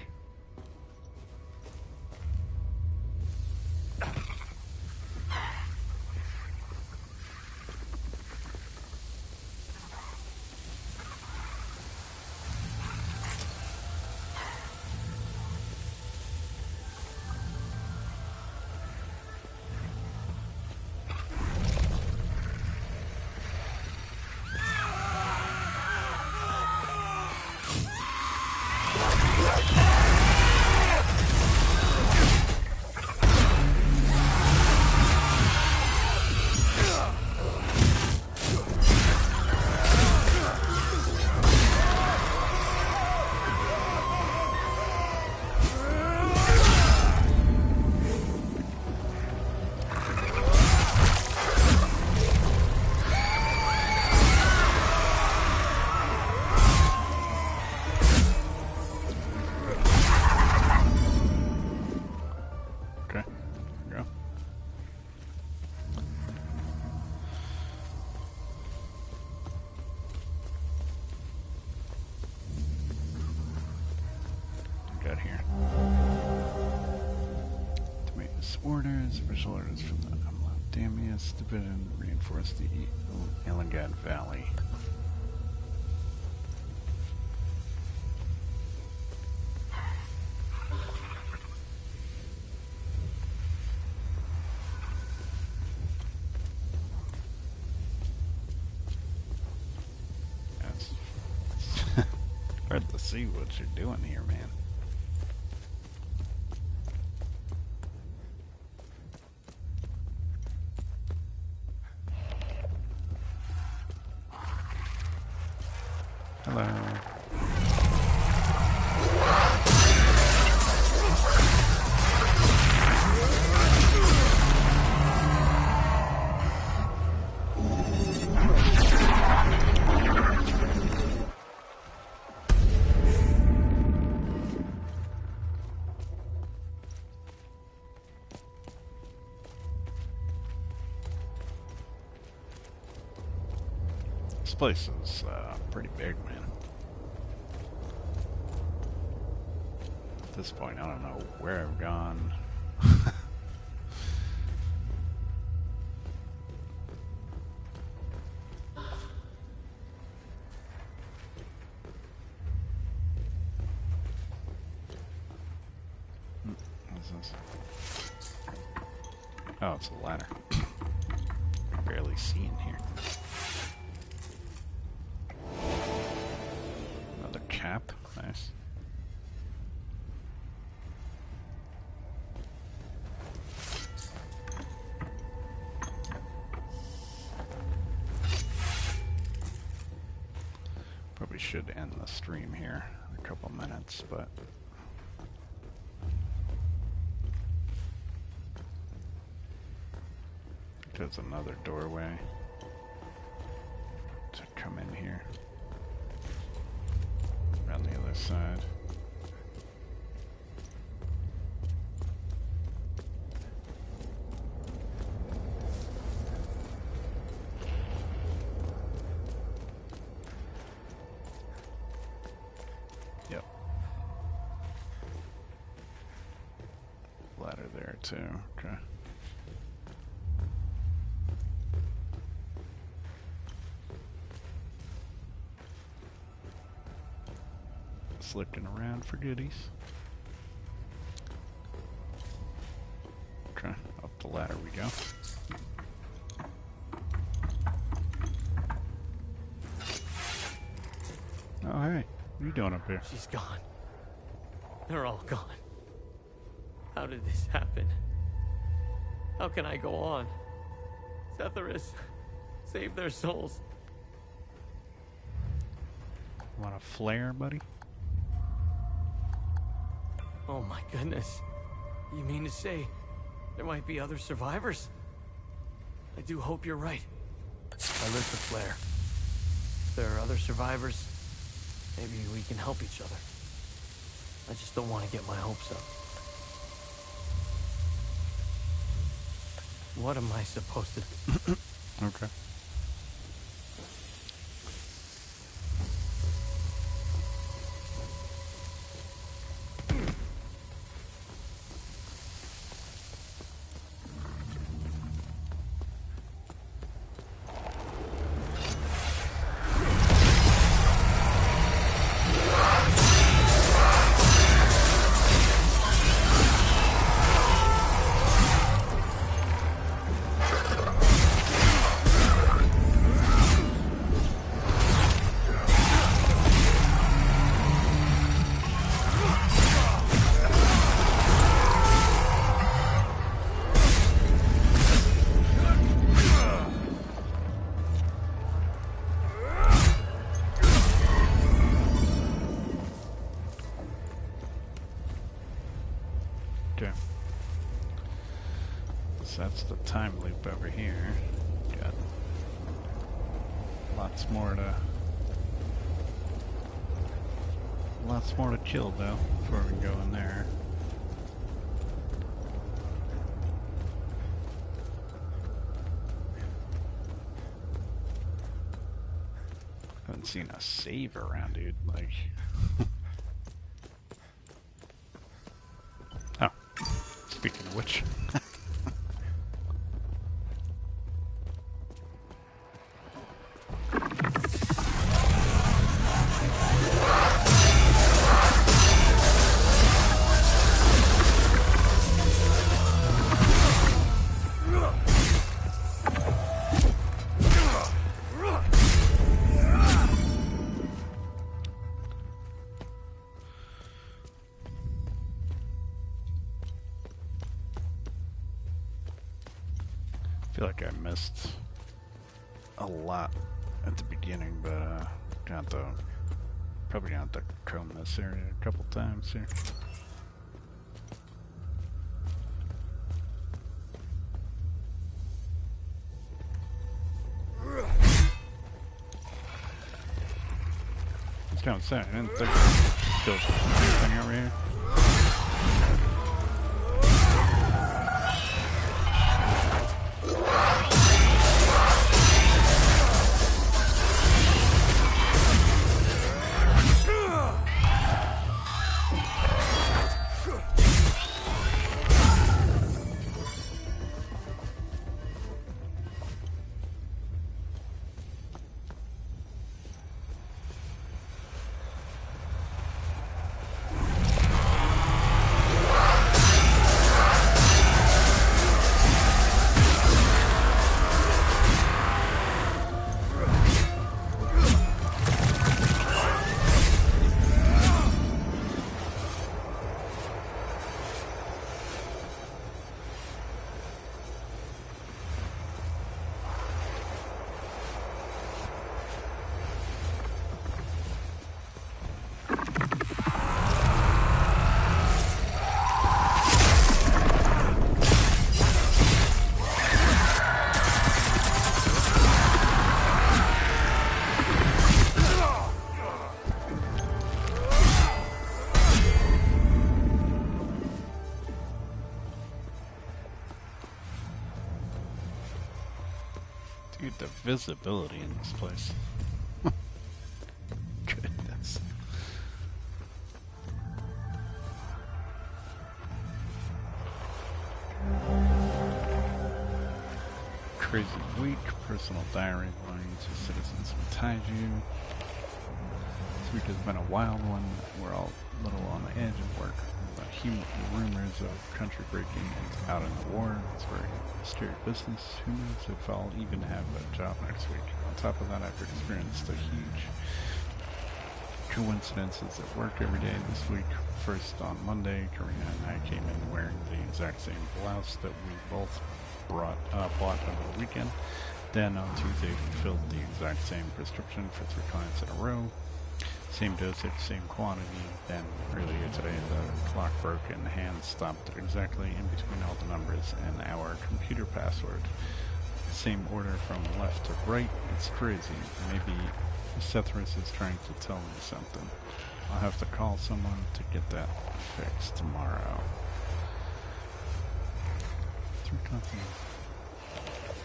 Orders from the Damius Division reinforce the Elangad Valley. It's hard to see what you're doing here, man. Hello. This place is pretty big, man. At this point, I don't know where I've gone. Oh, it's a ladder. I can barely see in here. Another cap. Nice. Probably should end the stream here in a couple minutes, but there's another doorway to come in here. Around the other side. Yep. Ladder there too. Okay. Looking around for goodies. Okay, up the ladder we go. Oh, hey, what are you doing up here? She's gone. They're all gone. How did this happen? How can I go on? Setharis, save their souls. Want a flare, buddy? Oh my goodness. You mean to say there might be other survivors? I do hope you're right. I lit the flare. If there are other survivors, maybe we can help each other. I just don't want to get my hopes up. What am I supposed to do? Okay. That's the time loop over here. Got lots more to kill though before we go in there. Haven't seen a save around, dude. Like, oh, speaking of which. I feel like I missed a lot at the beginning, but probably gonna have to comb this area a couple times here. Let's go inside. I didn't think there was anything over here. Dude, the visibility in this place. Goodness. Crazy week, personal diary belonging to citizens of Taiju. This week has been a wild one. We're all a little on the edge of work. Rumors of country breaking out in the war. It's very scary business. Who knows if I'll even have a job next week. On top of that, I've experienced a huge coincidences at work every day this week. First on Monday, Karina and I came in wearing the exact same blouse that we both bought over the weekend. Then on Tuesday, we filled the exact same prescription for 3 clients in a row. Same dosage, same quantity. Then earlier today, the clock broke and the hand stopped exactly in between all the numbers and our computer password. Same order from left to right. It's crazy. Maybe Sethris is trying to tell me something. I'll have to call someone to get that fixed tomorrow. 3 continents.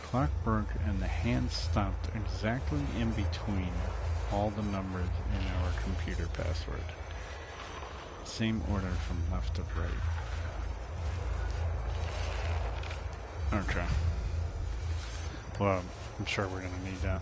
Clock broke and the hand stopped exactly in between all the numbers in our computer password. Same order from left to right. Okay. Well, I'm sure we're gonna need that.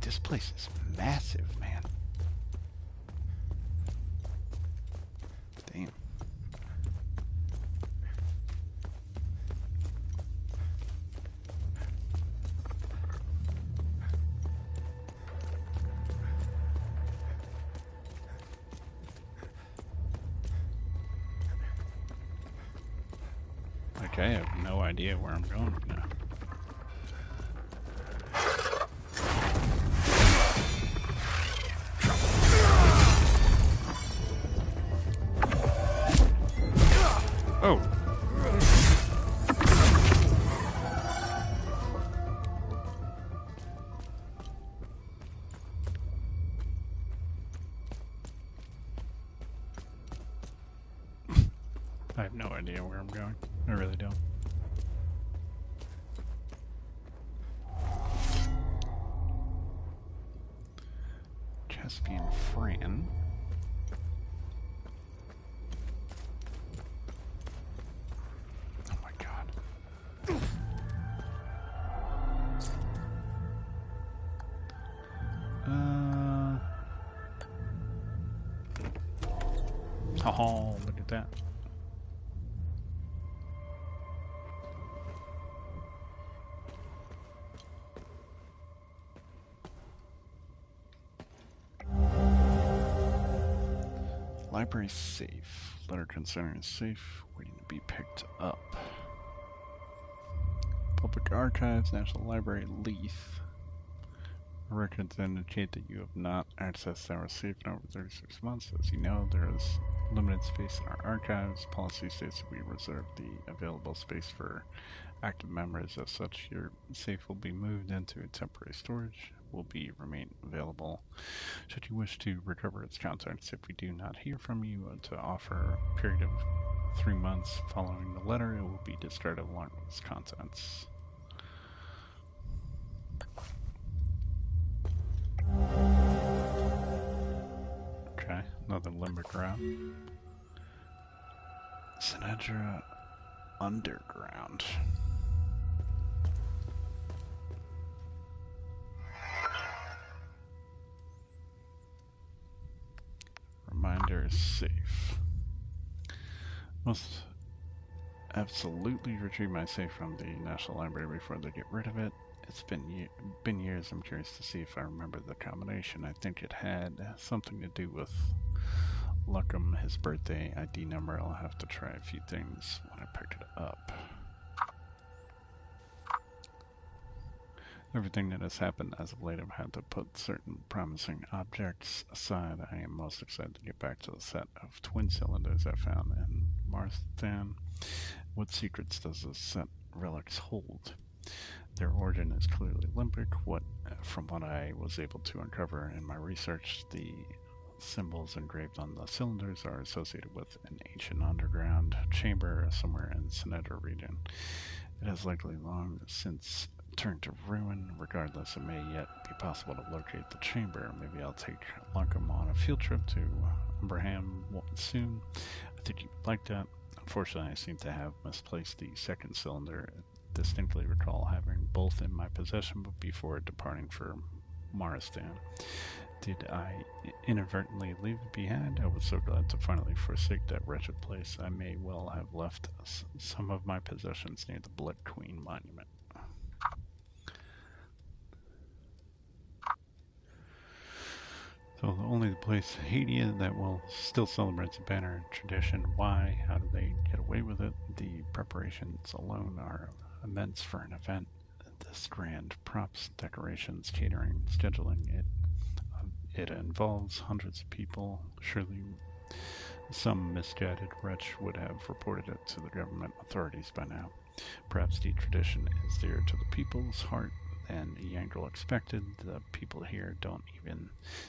This place is massive, man. Damn. Okay, I have no idea where I'm going now. Oh. I have no idea where I'm going. I really don't. Caspian Fran. Oh, look at that. Library safe. Letter concerning safe. Waiting to be picked up. Public Archives, National Library, Leith. Records indicate that you have not accessed our safe in over 36 months. As you know, there is limited space in our archives. Policy states that we reserve the available space for active members. As such, your safe will be moved into temporary storage, will remain available should you wish to recover its contents. If we do not hear from you to offer a period of 3 months following the letter, it will be discarded along with its contents. Okay, another limbic route. Sinedra Underground. Reminder is safe. Must absolutely retrieve my safe from the National Library before they get rid of it. It's been years. I'm curious to see if I remember the combination. I think it had something to do with Luckham, his birthday, ID number. I'll have to try a few things when I pick it up. Everything that has happened as of late, I've had to put certain promising objects aside. I am most excited to get back to the set of twin cylinders I found in Marston. What secrets does this set relics hold? Their origin is clearly limbic. From what I was able to uncover in my research, the symbols engraved on the cylinders are associated with an ancient underground chamber somewhere in the Sinedra region. It has likely long since turned to ruin. Regardless, it may yet be possible to locate the chamber. Maybe I'll take Luckham on a field trip to Umbraham soon. I think you'd like that. Unfortunately, I seem to have misplaced the second cylinder. I distinctly recall having both in my possession before departing for Maristan. Did I inadvertently leave it behind? I was so glad to finally forsake that wretched place. I may well have left some of my possessions near the Blood Queen monument. So only the place, Hadia, that will still celebrate the banner tradition. Why? How did they get away with it? The preparations alone are immense for an event this grand. Props, decorations, catering, scheduling. It involves hundreds of people. Surely some misguided wretch would have reported it to the government authorities by now. Perhaps the tradition is dear to the people's heart than Yankel expected. The people here don't even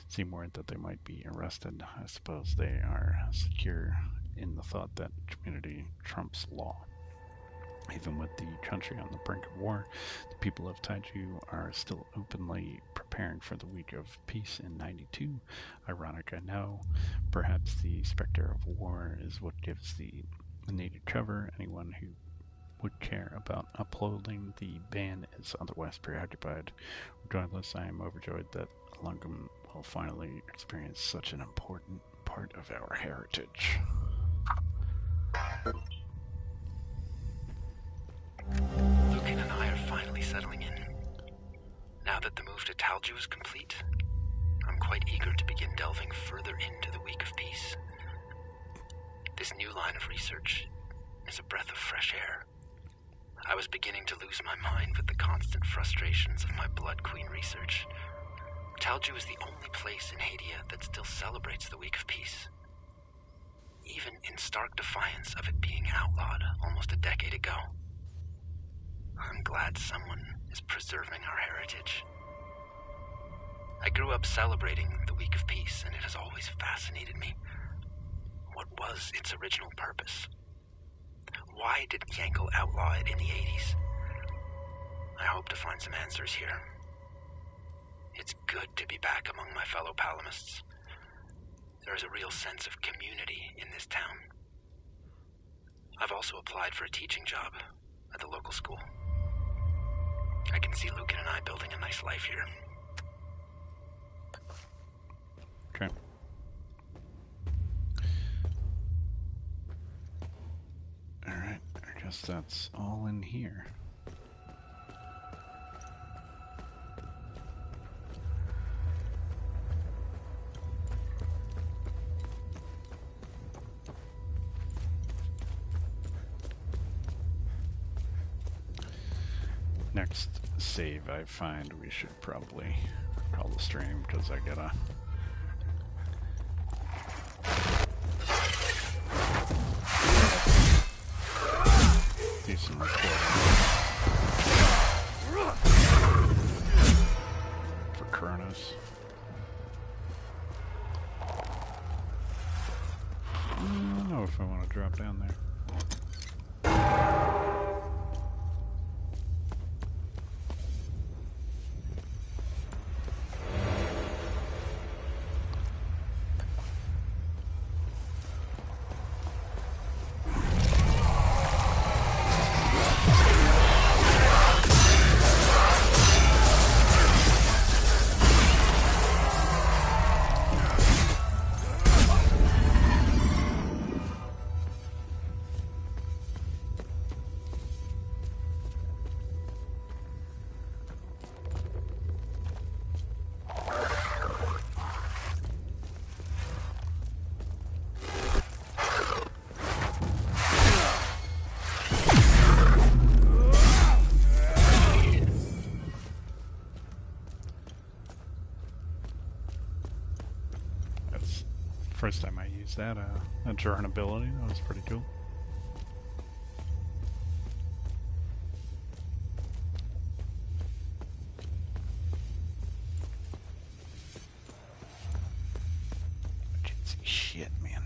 seem worried that they might be arrested. I suppose they are secure in the thought that community trumps law. Even with the country on the brink of war, the people of Taiju are still openly preparing for the week of peace in 92. Ironic, I know. Perhaps the specter of war is what gives the needed cover. Anyone who would care about upholding the ban is otherwise preoccupied. Regardless, I am overjoyed that Lungam will finally experience such an important part of our heritage. Lucan and I are finally settling in. Now that the move to Talju is complete, I'm quite eager to begin delving further into the Week of Peace. This new line of research is a breath of fresh air. I was beginning to lose my mind with the constant frustrations of my Blood Queen research. Talju is the only place in Hadia that still celebrates the Week of Peace, even in stark defiance of it being outlawed almost a decade ago. I'm glad someone is preserving our heritage. I grew up celebrating the Week of Peace, and it has always fascinated me. What was its original purpose? Why did Yankel outlaw it in the 80s? I hope to find some answers here. It's good to be back among my fellow Palamists. There is a real sense of community in this town. I've also applied for a teaching job at the local school. I can see Lucan and I building a nice life here. Okay. Alright, I guess that's all in here. Next save I find, we should probably call the stream because I gotta do some recording for Kronos. I don't know if I want to drop down there. First time I used that, a turn ability. That was pretty cool. I can't see shit, man.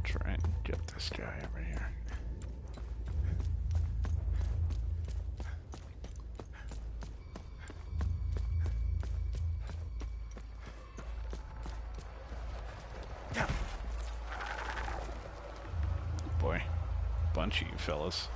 Try and get this guy over here. Boy, bunch of you fellas.